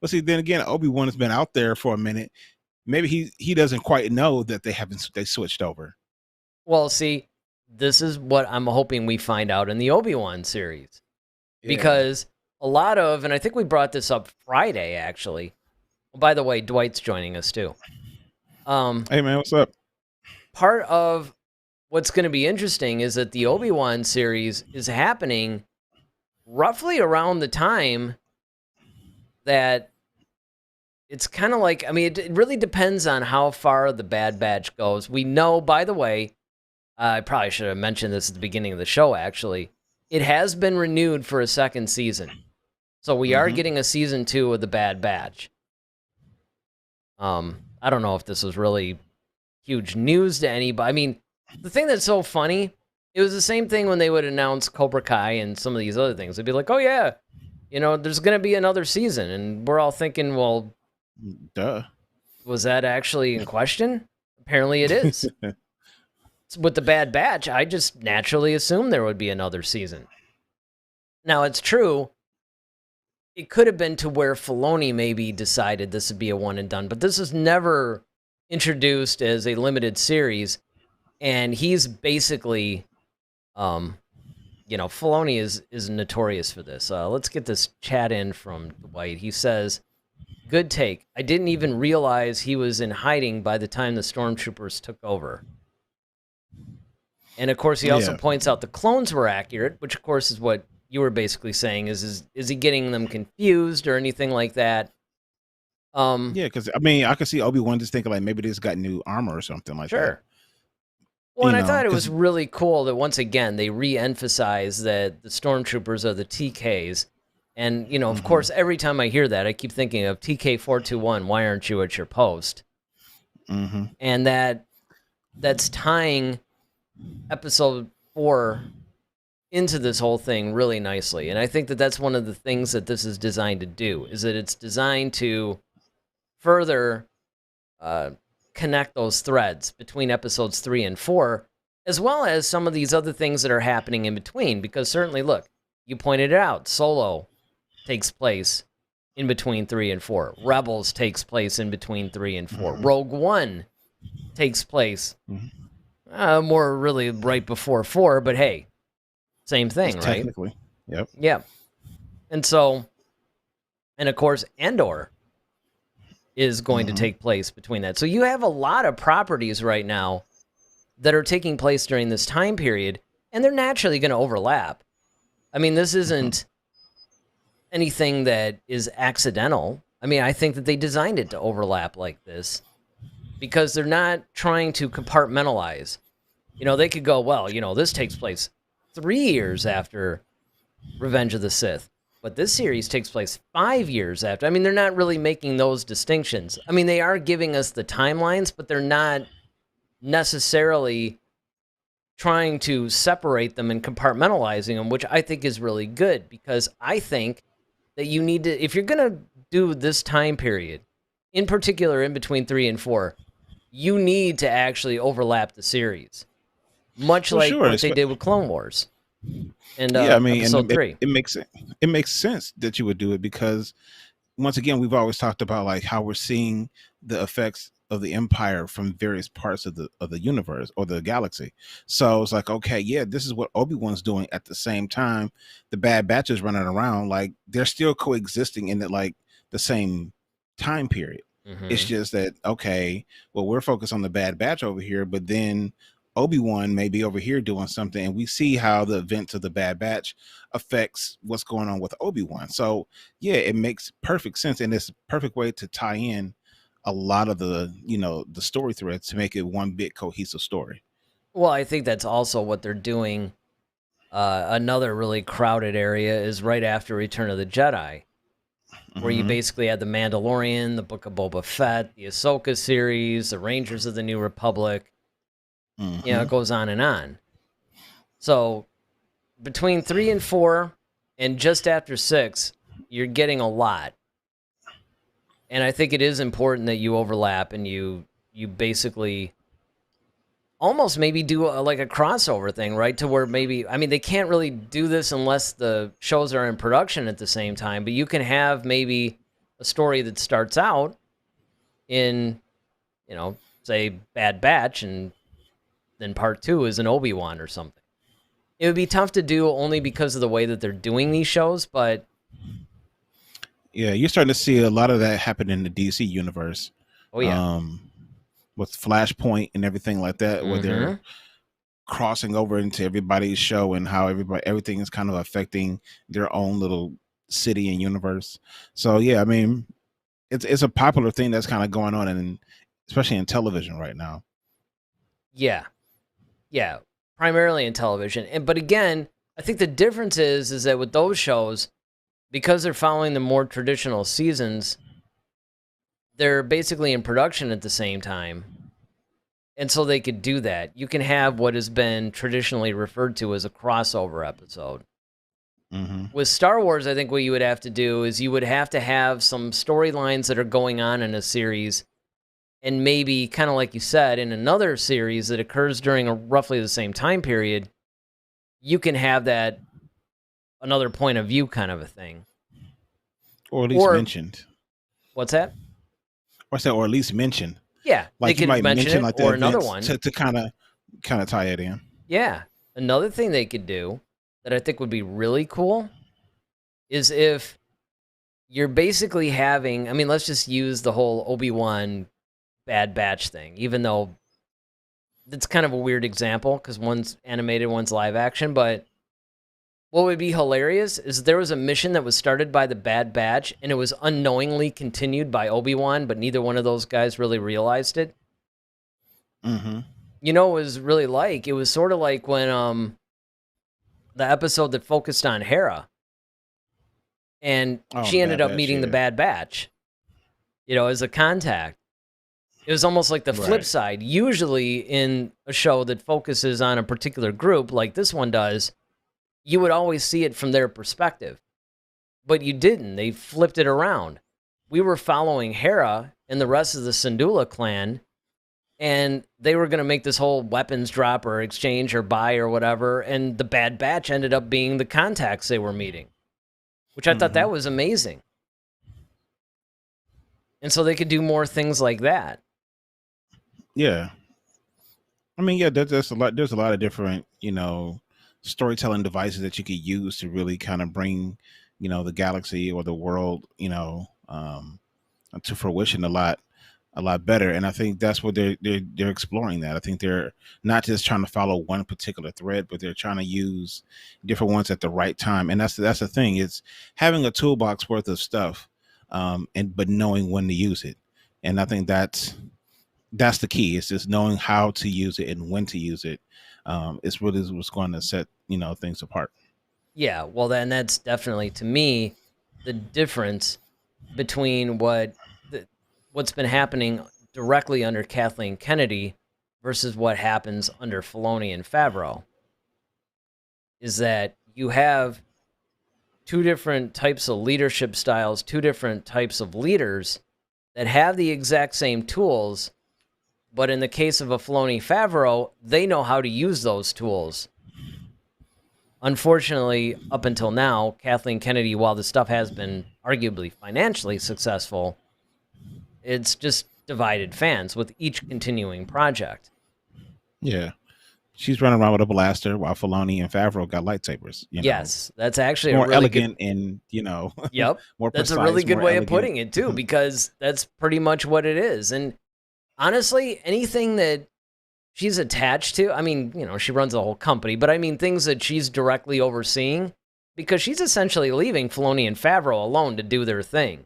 C: but see, then again, Obi-Wan has been out there for a minute. Maybe he doesn't quite know that they switched over.
A: Well, see, this is what I'm hoping we find out in the Obi-Wan series.
C: Yeah.
A: Because a lot of, and I think we brought this up Friday, actually. By the way, Dwight's joining us too.
C: Hey man, what's up?
A: Part of what's going to be interesting is that the Obi-Wan series is happening roughly around the time that it's kind of like, I mean, it really depends on how far the Bad Batch goes. We know, by the way, I probably should have mentioned this at the beginning of the show, actually. It has been renewed for a second season. So we are getting a season 2 of the Bad Batch. I don't know if this was really huge news to anybody. I mean, the thing that's so funny, it was the same thing when they would announce Cobra Kai and some of these other things. They'd be like, oh yeah, there's going to be another season. And we're all thinking, well,
C: duh.
A: Was that actually in question? Apparently it is. With the Bad Batch, I just naturally assumed there would be another season. Now, it's true, it could have been to where Filoni maybe decided this would be a one and done, but this is never introduced as a limited series, and he's basically, Filoni is notorious for this. Let's get this chat in from Dwight. He says, good take. I didn't even realize he was in hiding by the time the stormtroopers took over. And of course, he also points out the clones were accurate, which of course is what you were basically saying. Is he getting them confused or anything like that?
C: Yeah, because I mean, I could see Obi-Wan just thinking like maybe they just got new armor or something like that.
A: Sure. Well, and I thought it was really cool that once again they re-emphasize that the stormtroopers are the TKs. And, of course, every time I hear that, I keep thinking of TK-421, why aren't you at your post? And that's tying episode 4 into this whole thing really nicely. And I think that that's one of the things that this is designed to do, is that it's designed to further connect those threads between episodes 3 and 4, as well as some of these other things that are happening in between. Because certainly, look, you pointed it out, Solo takes place in between 3 and 4. Rebels takes place in between 3 and 4. Rogue One takes place more really right before 4, but hey, same thing, right?
C: Technically, yep.
A: Yeah. And so, and of course, Andor is going to take place between that. So you have a lot of properties right now that are taking place during this time period, and they're naturally going to overlap. I mean, this isn't anything that is accidental. I mean, I think that they designed it to overlap like this because they're not trying to compartmentalize. They could go, well, this takes place 3 years after Revenge of the Sith, but this series takes place 5 years after. I mean, they're not really making those distinctions. I mean, they are giving us the timelines, but they're not necessarily trying to separate them and compartmentalizing them, which I think is really good, because I think that you need to, if you're going to do this time period, in particular in between 3 and 4, you need to actually overlap the series. Much like what they did with Clone Wars. And
C: yeah, I mean,
A: episode 3.
C: It makes sense that you would do it, because once again, we've always talked about like how we're seeing the effects of the Empire from various parts of the universe or the galaxy. So it's like, okay, yeah, this is what Obi-Wan's doing at the same time the Bad Batch is running around. Like they're still coexisting in the same time period. It's just that, okay, well, we're focused on the Bad Batch over here, but then Obi-Wan may be over here doing something, and we see how the events of the Bad Batch affects what's going on with Obi-Wan. So yeah, it makes perfect sense, and it's a perfect way to tie in a lot of the the story threads to make it one big cohesive story.
A: Well, I think that's also what they're doing. Another really crowded area is right after Return of the Jedi. where you basically had the Mandalorian, the Book of Boba Fett, the Ahsoka series, the Rangers of the New Republic. It goes on and on. So between 3 and 4 and just after 6, you're getting a lot. And I think it is important that you overlap and you basically almost maybe do like a crossover thing, right? To where maybe, I mean, they can't really do this unless the shows are in production at the same time, but you can have maybe a story that starts out in, say Bad Batch, and then part 2 is an Obi-Wan or something. It would be tough to do only because of the way that they're doing these shows, but
C: yeah, you're starting to see a lot of that happen in the DC universe.
A: Oh yeah.
C: With Flashpoint and everything like that, where they're crossing over into everybody's show and how everything is kind of affecting their own little city and universe. So yeah, I mean, it's a popular thing that's kind of going on, and especially in television right now.
A: Yeah, primarily in television, but again, I think the difference is that with those shows, because they're following the more traditional seasons, they're basically in production at the same time. And so they could do that. You can have what has been traditionally referred to as a crossover episode. With Star Wars, I think what you would have to do is you would have to have some storylines that are going on in a series, and maybe, kind of like you said, in another series that occurs during roughly the same time period, you can have that another point of view kind of a thing.
C: Or at least mentioned.
A: What's that?
C: Or at least mention.
A: Yeah,
C: like you might mention like
A: or another one
C: to kind of tie it in.
A: Yeah, another thing they could do that I think would be really cool is if you're basically having, I mean, let's just use the whole Obi-Wan Bad Batch thing, even though it's kind of a weird example because one's animated, one's live action, but what would be hilarious is there was a mission that was started by the Bad Batch and it was unknowingly continued by Obi-Wan, but neither one of those guys really realized it. You know what it was really like? It was sort of like when the episode that focused on Hera, and she ended up meeting the Bad Batch, as a contact. It was almost like the flip side. Usually in a show that focuses on a particular group, like this one does, you would always see it from their perspective. But you didn't. They flipped it around. We were following Hera and the rest of the Syndulla clan, and they were going to make this whole weapons drop or exchange or buy or whatever, and the Bad Batch ended up being the contacts they were meeting, which I thought that was amazing. And so they could do more things like that.
C: Yeah. I mean, yeah, there's a lot of different, storytelling devices that you could use to really kind of bring, the galaxy or the world, to fruition a lot better. And I think that's what they're exploring that. I think they're not just trying to follow one particular thread, but they're trying to use different ones at the right time. And that's the thing. It's having a toolbox worth of stuff, but knowing when to use it. And I think that's the key. It's just knowing how to use it and when to use it. It's really what's going to set, things apart.
A: Yeah, well, then that's definitely, to me, the difference between what's been happening directly under Kathleen Kennedy versus what happens under Filoni and Favreau is that you have two different types of leadership styles, two different types of leaders that have the exact same tools, but in the case of a Filoni Favreau, they know how to use those tools. Unfortunately, up until now, Kathleen Kennedy, while the stuff has been arguably financially successful, it's just divided fans with each continuing project.
C: Yeah. She's running around with a blaster while Filoni and Favreau got lightsabers.
A: Yes, that's actually
C: more
A: a really
C: elegant and,
A: Yep,
C: more
A: that's
C: precise,
A: a really good
C: more
A: way
C: elegant.
A: of putting it, too, because that's pretty much what it is. And honestly, anything that she's attached to, I mean, she runs the whole company, but I mean things that she's directly overseeing, because she's essentially leaving Filoni and Favreau alone to do their thing.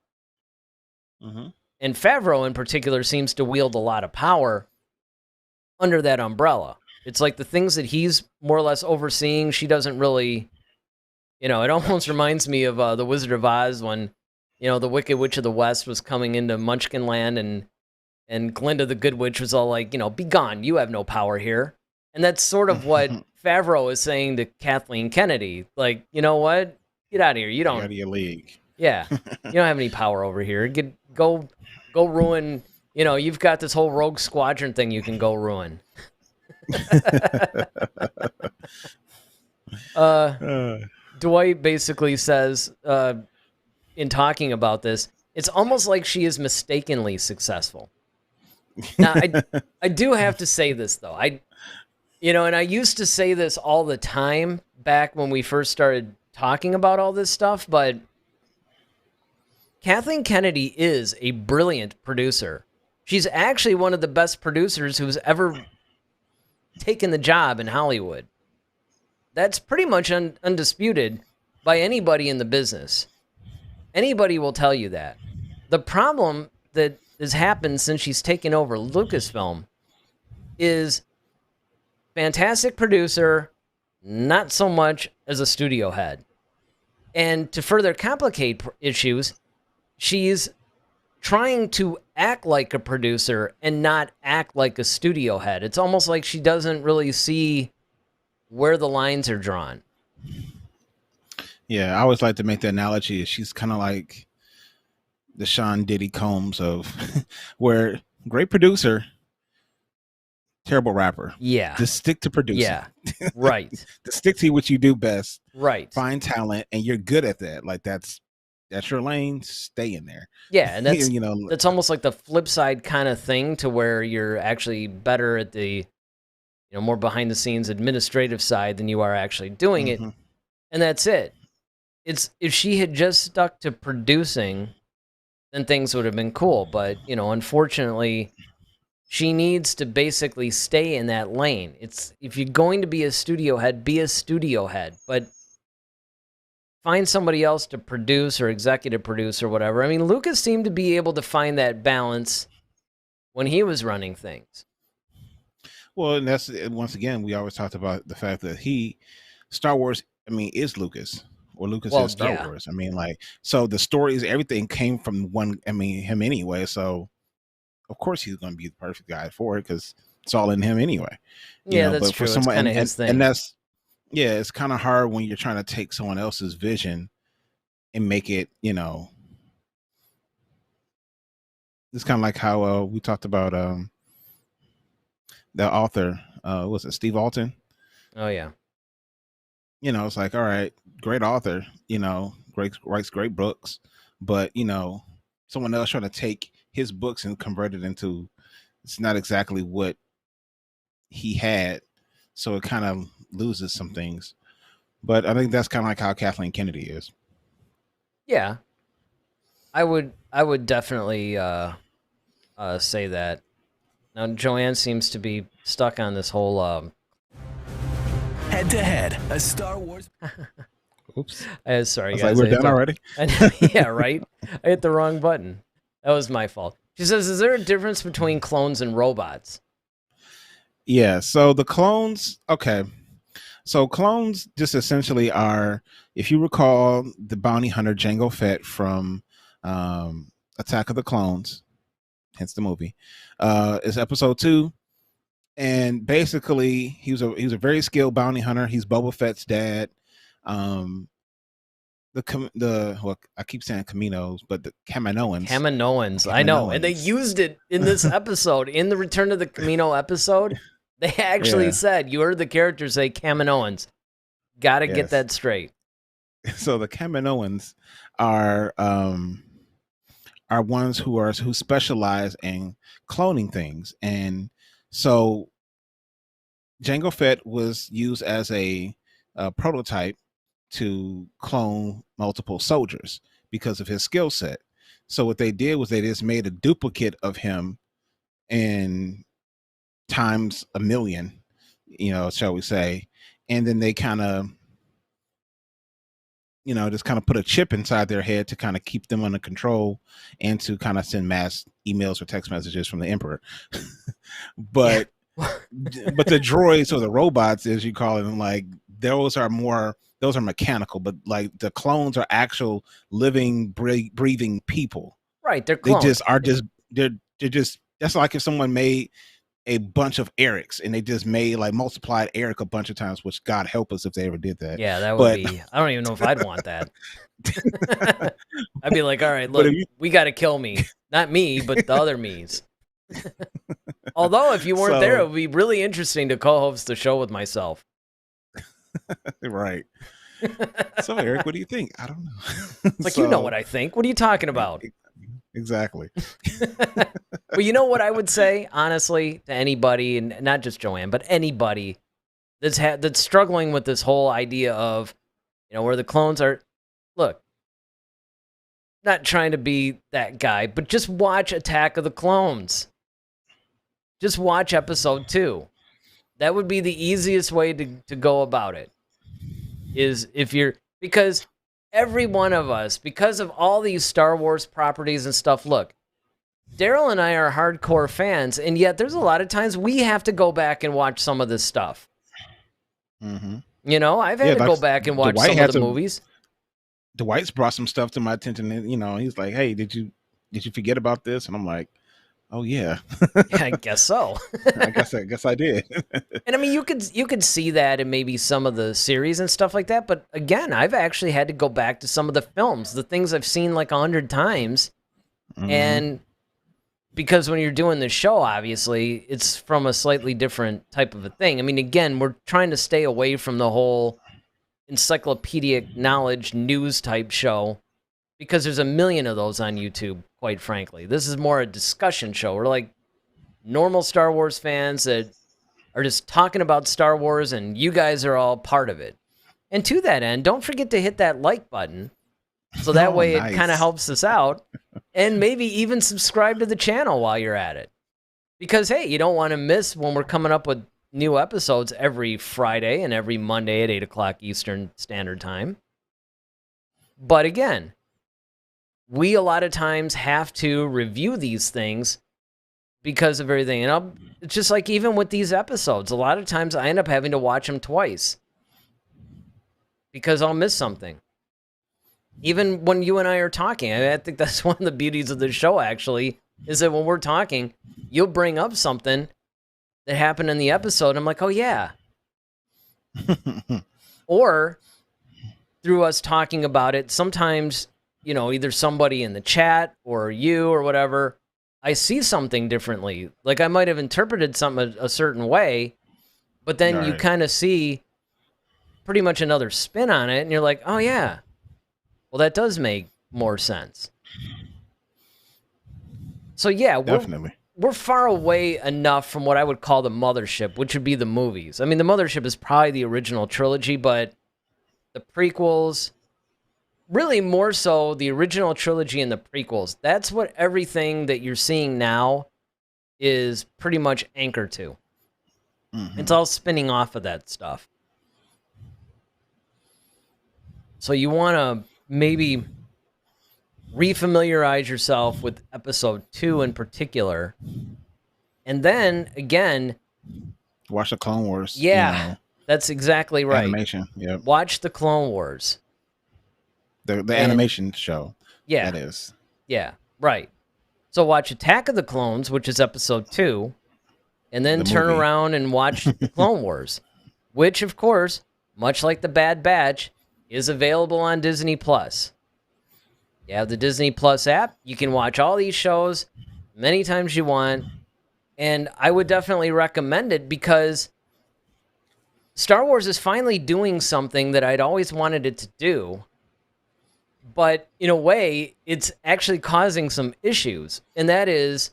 A: And Favreau in particular seems to wield a lot of power under that umbrella. It's like the things that he's more or less overseeing, she doesn't really, it almost reminds me of The Wizard of Oz when the Wicked Witch of the West was coming into Munchkin Land, and Glinda the Good Witch was all like, be gone, you have no power here. And that's sort of what Favreau is saying to Kathleen Kennedy. Like, you know what? Get out of here. You don't.
C: Get out of your league.
A: Yeah. You don't have any power over here. Go ruin. You've got this whole Rogue Squadron thing you can go ruin. Dwight basically says, in talking about this, it's almost like she is mistakenly successful. Now, I do have to say this, though. And I used to say this all the time back when we first started talking about all this stuff, but Kathleen Kennedy is a brilliant producer. She's actually one of the best producers who's ever taken the job in Hollywood. That's pretty much undisputed by anybody in the business. Anybody will tell you that. The problem that has happened since she's taken over Lucasfilm is fantastic producer, not so much as a studio head. And to further complicate issues, she's trying to act like a producer and not act like a studio head. It's almost like she doesn't really see where the lines are drawn.
C: Yeah, I always like to make the analogy. She's kind of like the Sean Diddy Combs of where great producer, terrible rapper.
A: Yeah.
C: Just stick to producing.
A: Yeah, right.
C: Just stick to what you do best.
A: Right.
C: Find talent, and you're good at that. Like that's your lane. Stay in there.
A: Yeah, and that's that's almost like the flip side kind of thing, to where you're actually better at the more behind the scenes administrative side than you are actually doing it, and that's it. It's if she had just stuck to producing, then things would have been cool. But unfortunately, she needs to basically stay in that lane. It's if you're going to be a studio head, be a studio head, but find somebody else to produce or executive produce or whatever. I mean, Lucas seemed to be able to find that balance when he was running things.
C: Well, and that's once again, we always talked about the fact that Star Wars, is Lucas, or Lucas is Star Wars. So the stories, everything came from him anyway. So of course he's going to be the perfect guy for it because it's all in him anyway.
A: That's
C: but
A: true.
C: For someone,
A: it's kind of his thing.
C: And that's, it's kind of hard when you're trying to take someone else's vision and make it, it's kind of like how we talked about the author, was it Steve Alton?
A: Oh yeah.
C: It's like, all right, great author, writes great books, but someone else trying to take his books and convert it into, it's not exactly what he had, so it kind of loses some things. But I think that's kind of like how Kathleen Kennedy is. Yeah,
A: I would definitely say that. Now Joanne seems to be stuck on this whole
B: Head to Head, a Star Wars.
C: Oops.
A: Sorry,
C: guys.
A: like,
C: we're done already?
A: Yeah, right? I hit the wrong button. That was my fault. She says, is there a difference between clones and robots?
C: Yeah, so the clones, okay. So clones just essentially are, if you recall, the bounty hunter Jango Fett from Attack of the Clones, hence the movie, is episode 2. And basically, he was a very skilled bounty hunter. He's Boba Fett's dad. I keep saying Caminos, but the Kaminoans.
A: Kaminoans, I know, and they used it in this episode, in the Return of the Camino episode. They actually said, you heard the characters say Kaminoans. Got to get that straight.
C: So the Kaminoans are ones who specialize in cloning things, and so Jango Fett was used as a prototype to clone multiple soldiers because of his skill set. So what they did was they just made a duplicate of him in times a million, shall we say, and then they kind of just kind of put a chip inside their head to kind of keep them under control and to kind of send mass emails or text messages from the Emperor. But the droids, or the robots, as you call them, like those are more those are mechanical, but like the clones are actual living, breathing people.
A: Right, they're
C: They
A: clones.
C: just are just they're just that's like if someone made a bunch of Erics and they just made like multiplied Eric a bunch of times, which God help us if they ever did that.
A: Yeah, that would
C: But
A: be. I don't even know if I'd want that. I'd be like, all right,
C: But
A: look,
C: if you-
A: we got to kill me. Not me, but the other me's. Although, if you weren't there, it would be really interesting to co-host the show with myself.
C: right. So Eric, what do you think? I don't know.
A: Like, you know what I think. What are you talking about?
C: Exactly.
A: Well, you know what I would say, honestly, to anybody, and not just Joanne, but anybody that's struggling with this whole idea of, where the clones are. Look, not trying to be that guy, but just watch Attack of the Clones. Just watch episode 2. That would be the easiest way to go about it. Because every one of us, because of all these Star Wars properties and stuff, look, Daryl and I are hardcore fans, and yet there's a lot of times we have to go back and watch some of this stuff.
C: Mm-hmm.
A: I've had to go back and watch some of the movies.
C: Dwight's brought some stuff to my attention, and he's like, "Hey, did you forget about this?" And I'm like, "Oh yeah,
A: Yeah, I guess so."
C: I guess I did.
A: And I mean, you could see that in maybe some of the series and stuff like that. But again, I've actually had to go back to some of the films, the things I've seen like 100 times, and because when you're doing the show, obviously, it's from a slightly different type of a thing. I mean, again, we're trying to stay away from the whole encyclopedic knowledge news type show because there's a million of those on YouTube, quite frankly. This is more a discussion show. We're like normal Star Wars fans that are just talking about Star Wars, and you guys are all part of it. And to that end, don't forget to hit that like button so that way
C: nice.
A: It kind of helps us out. And maybe even subscribe to the channel while you're at it. Because, hey, you don't want to miss when we're coming up with new episodes every Friday and every Monday at 8 o'clock Eastern Standard Time. But again, we a lot of times have to review these things because of everything. And it's just like even with these episodes, a lot of times I end up having to watch them twice because I'll miss something. Even when you and I are talking, I think that's one of the beauties of the show, actually, is that when we're talking, you'll bring up something that happened in the episode. I'm like, oh, yeah. Or through us talking about it, sometimes, either somebody in the chat or you or whatever, I see something differently. Like I might have interpreted something a certain way, but then you kind of see pretty much another spin on it, and you're like, oh, yeah. Well, that does make more sense. So, yeah,
C: Definitely.
A: We're far away enough from what I would call the mothership, which would be the movies. I mean, the mothership is probably the original trilogy, but the prequels, really more so the original trilogy and the prequels, that's what everything that you're seeing now is pretty much anchored to. It's all spinning off of that stuff. So you want to maybe refamiliarize yourself with episode 2 in particular. And then, again...
C: watch the Clone Wars.
A: Yeah, that's exactly right.
C: Animation, yeah.
A: Watch the Clone Wars.
C: The animation show.
A: Yeah.
C: That is.
A: Yeah, right. So watch Attack of the Clones, which is episode 2, and then turn around and watch the Clone Wars, which, of course, much like the Bad Batch, is available on Disney+. You have the Disney Plus app. You can watch all these shows many times you want. And I would definitely recommend it because Star Wars is finally doing something that I'd always wanted it to do. But in a way, it's actually causing some issues. And that is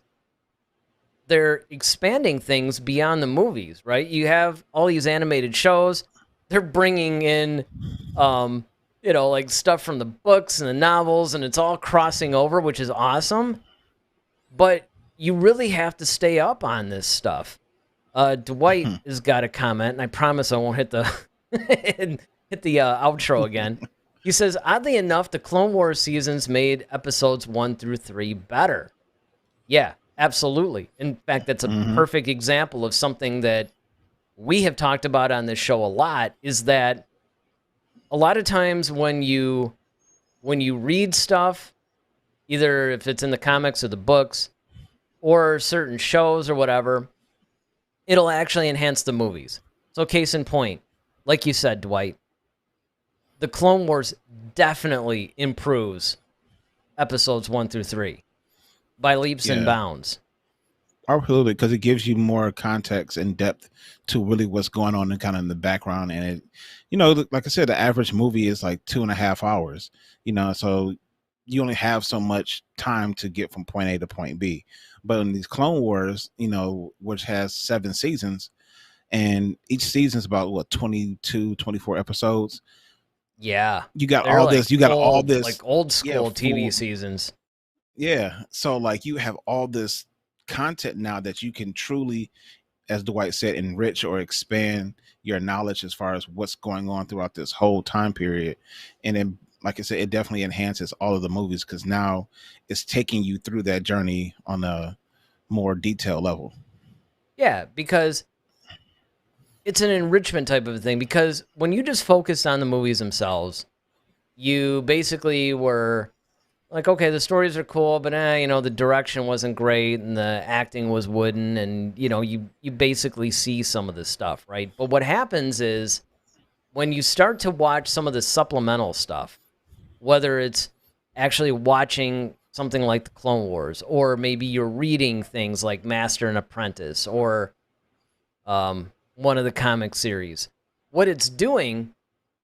A: they're expanding things beyond the movies, right? You have all these animated shows. They're bringing in, like stuff from the books and the novels, and it's all crossing over, which is awesome. But you really have to stay up on this stuff. Dwight has got a comment, and I promise I won't hit the outro again. He says, oddly enough, the Clone Wars seasons made episodes 1 through 3 better. Yeah, absolutely. In fact, that's a perfect example of something that we have talked about on this show a lot, is that a lot of times when you read stuff, either if it's in the comics or the books or certain shows or whatever, it'll actually enhance the movies. So case in point, like you said, Dwight, the Clone Wars definitely improves episodes 1 through 3 by leaps and bounds.
C: Absolutely, because it gives you more context and depth to really what's going on and kind of in the background. And it, you know, like I said, the average movie is like 2.5 hours, you know, so you only have so much time to get from point A to point B. But in these Clone Wars, you know, which has 7 seasons, and each season is about what, 22, 24 episodes.
A: Yeah.
C: You got all this, you got all this,
A: like old school TV seasons.
C: Yeah. So like you have all this content now that you can truly, as Dwight said, enrich or expand your knowledge as far as what's going on throughout this whole time period. And then, like I said, it definitely enhances all of the movies because now it's taking you through that journey on a more detailed level.
A: Yeah, because it's an enrichment type of thing. Because when you just focused on the movies themselves, you basically were like, okay, the stories are cool, but you know, the direction wasn't great and the acting was wooden, and you know, you basically see some of this stuff, right? But what happens is when you start to watch some of the supplemental stuff, whether it's actually watching something like the Clone Wars, or maybe you're reading things like Master and Apprentice, or one of the comic series, what it's doing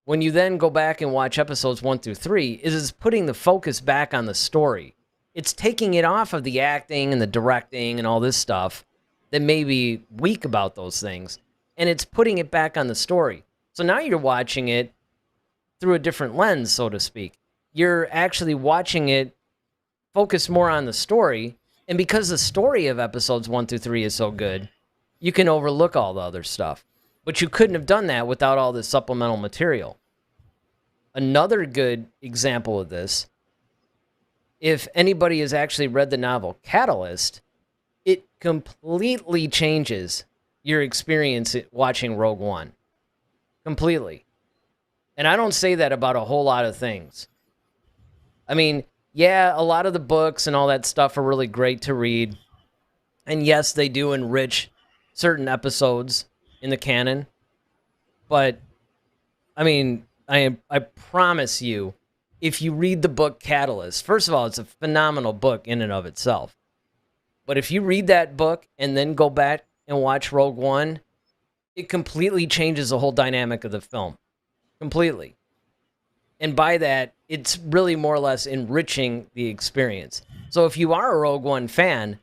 A: when you then go back and watch episodes 1 through 3 is it's putting the focus back on the story. It's taking it off of the acting and the directing and all this stuff that may be weak about those things, and it's putting it back on the story. So now you're watching it through a different lens, so to speak. You're actually watching it focus more on the story, and because the story of episodes 1 through 3 is so good, you can overlook all the other stuff. But you couldn't have done that without all this supplemental material. Another good example of this, if anybody has actually read the novel Catalyst, it completely changes your experience watching Rogue One. Completely. And I don't say that about a whole lot of things. I mean, yeah, a lot of the books and all that stuff are really great to read. And yes, they do enrich certain episodes in the canon. But, I mean, I promise you, if you read the book Catalyst, first of all, it's a phenomenal book in and of itself. But if you read that book and then go back and watch Rogue One, it completely changes the whole dynamic of the film. Completely. And by that, it's really more or less enriching the experience. So if you are a Rogue One fan,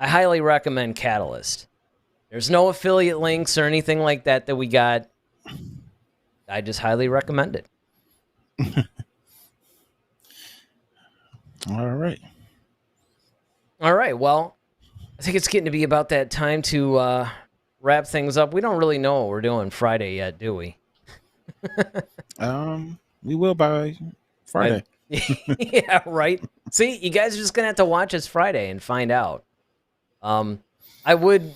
A: I highly recommend Catalyst. There's no affiliate links or anything like that we got. I just highly recommend it.
C: All right.
A: All right. Well, I think it's getting to be about that time to wrap things up. We don't really know what we're doing Friday yet, do we?
C: We will by Friday.
A: Yeah, right. See, you guys are just gonna have to watch us Friday and find out. I would,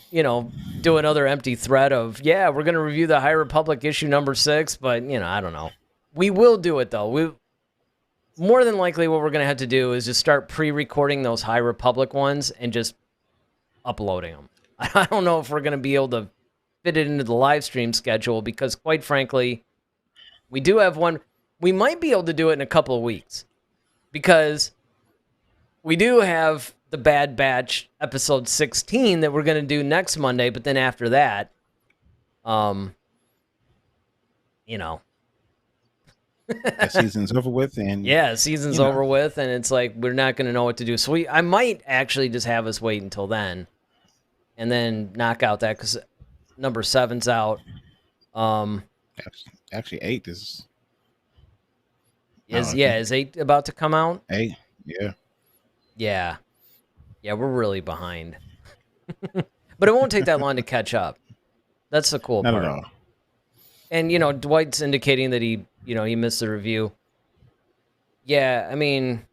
A: do another empty thread of, yeah, we're gonna review the High Republic issue number 6, but I don't know. We will do it though. More than likely, what we're gonna have to do is just start pre-recording those High Republic ones and just uploading them. I don't know if we're gonna be able to fit it into the live stream schedule because, quite frankly, we do have one. We might be able to do it in a couple of weeks because we do have the Bad Batch episode 16 that we're going to do next Monday, but then after that,
C: The season's over with, and
A: yeah, season's over with, and it's like we're not going to know what to do. So I might actually just have us wait until then, and then knock out that because number 7's out.
C: Actually, 8 is.
A: Is 8 about to come out?
C: 8, yeah.
A: Yeah, we're really behind. But it won't take that long to catch up. That's the cool part.
C: Not at all.
A: And, Dwight's indicating that he missed the review. Yeah, I mean,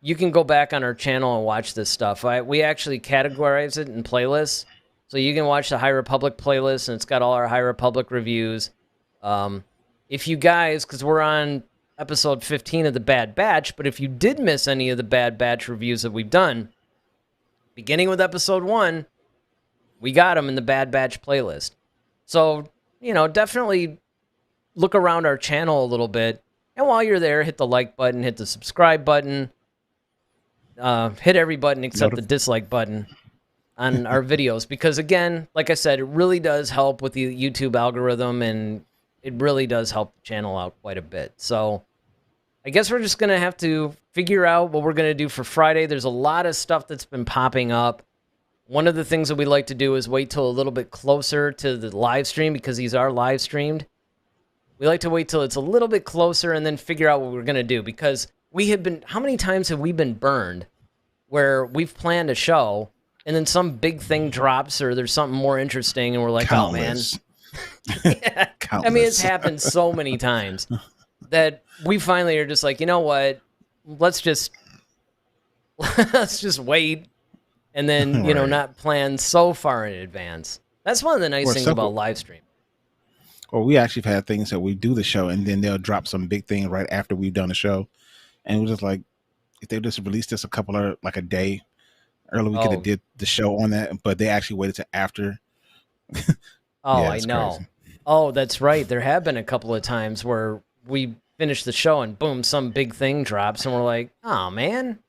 A: you can go back on our channel and watch this stuff. We actually categorize it in playlists. So you can watch the High Republic playlist, and it's got all our High Republic reviews. if you guys, because we're on episode 15 of the Bad Batch, but if you did miss any of the Bad Batch reviews that we've done, beginning with episode 1, we got them in the Bad Batch playlist. So, definitely look around our channel a little bit. And while you're there, hit the like button, hit the subscribe button, hit every button except the dislike button on our videos. Because again, like I said, it really does help with the YouTube algorithm, and it really does help the channel out quite a bit. So I guess we're just going to have to figure out what we're going to do for Friday. There's a lot of stuff that's been popping up. One of the things that we like to do is wait till a little bit closer to the live stream, because these are live streamed. We like to wait till it's a little bit closer and then figure out what we're going to do, because how many times have we been burned where we've planned a show and then some big thing drops or there's something more interesting and we're like,
C: Countless.
A: Oh man. Yeah. I mean, it's happened so many times that we finally are just like, you know what? Let's just wait and then,
C: Right.
A: not plan so far in advance. That's one of the nice things about live stream.
C: Or we actually have had things that we do the show and then they'll drop some big thing right after we've done the show. And we're just like, if they just released this a day early, we could have did the show on that, but they actually waited till after.
A: Oh,
C: Yeah,
A: I
C: it's
A: know.
C: crazy.
A: Oh, that's right. There have been a couple of times where we finish the show and boom, some big thing drops and we're like, oh man.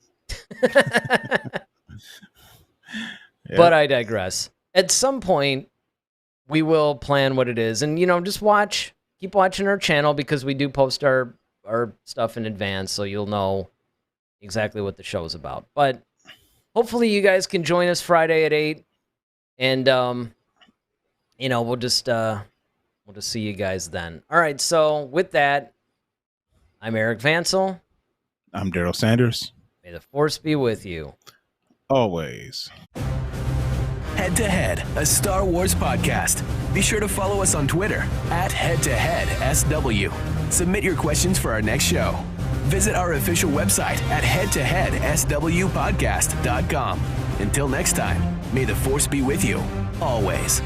C: Yeah.
A: But I digress. At some point, we will plan what it is. And, just keep watching our channel, because we do post our stuff in advance, so you'll know exactly what the show is about. But hopefully you guys can join us Friday at 8. And, we'll just see you guys then. All right, so with that, I'm Eric Vansel.
C: I'm Daryl Sanders.
A: May the Force be with you.
C: Always.
B: Head to Head, a Star Wars podcast. Be sure to follow us on Twitter @HeadToHeadSW. Submit your questions for our next show. Visit our official website at headtoheadswpodcast.com. Until next time, may the Force be with you, always.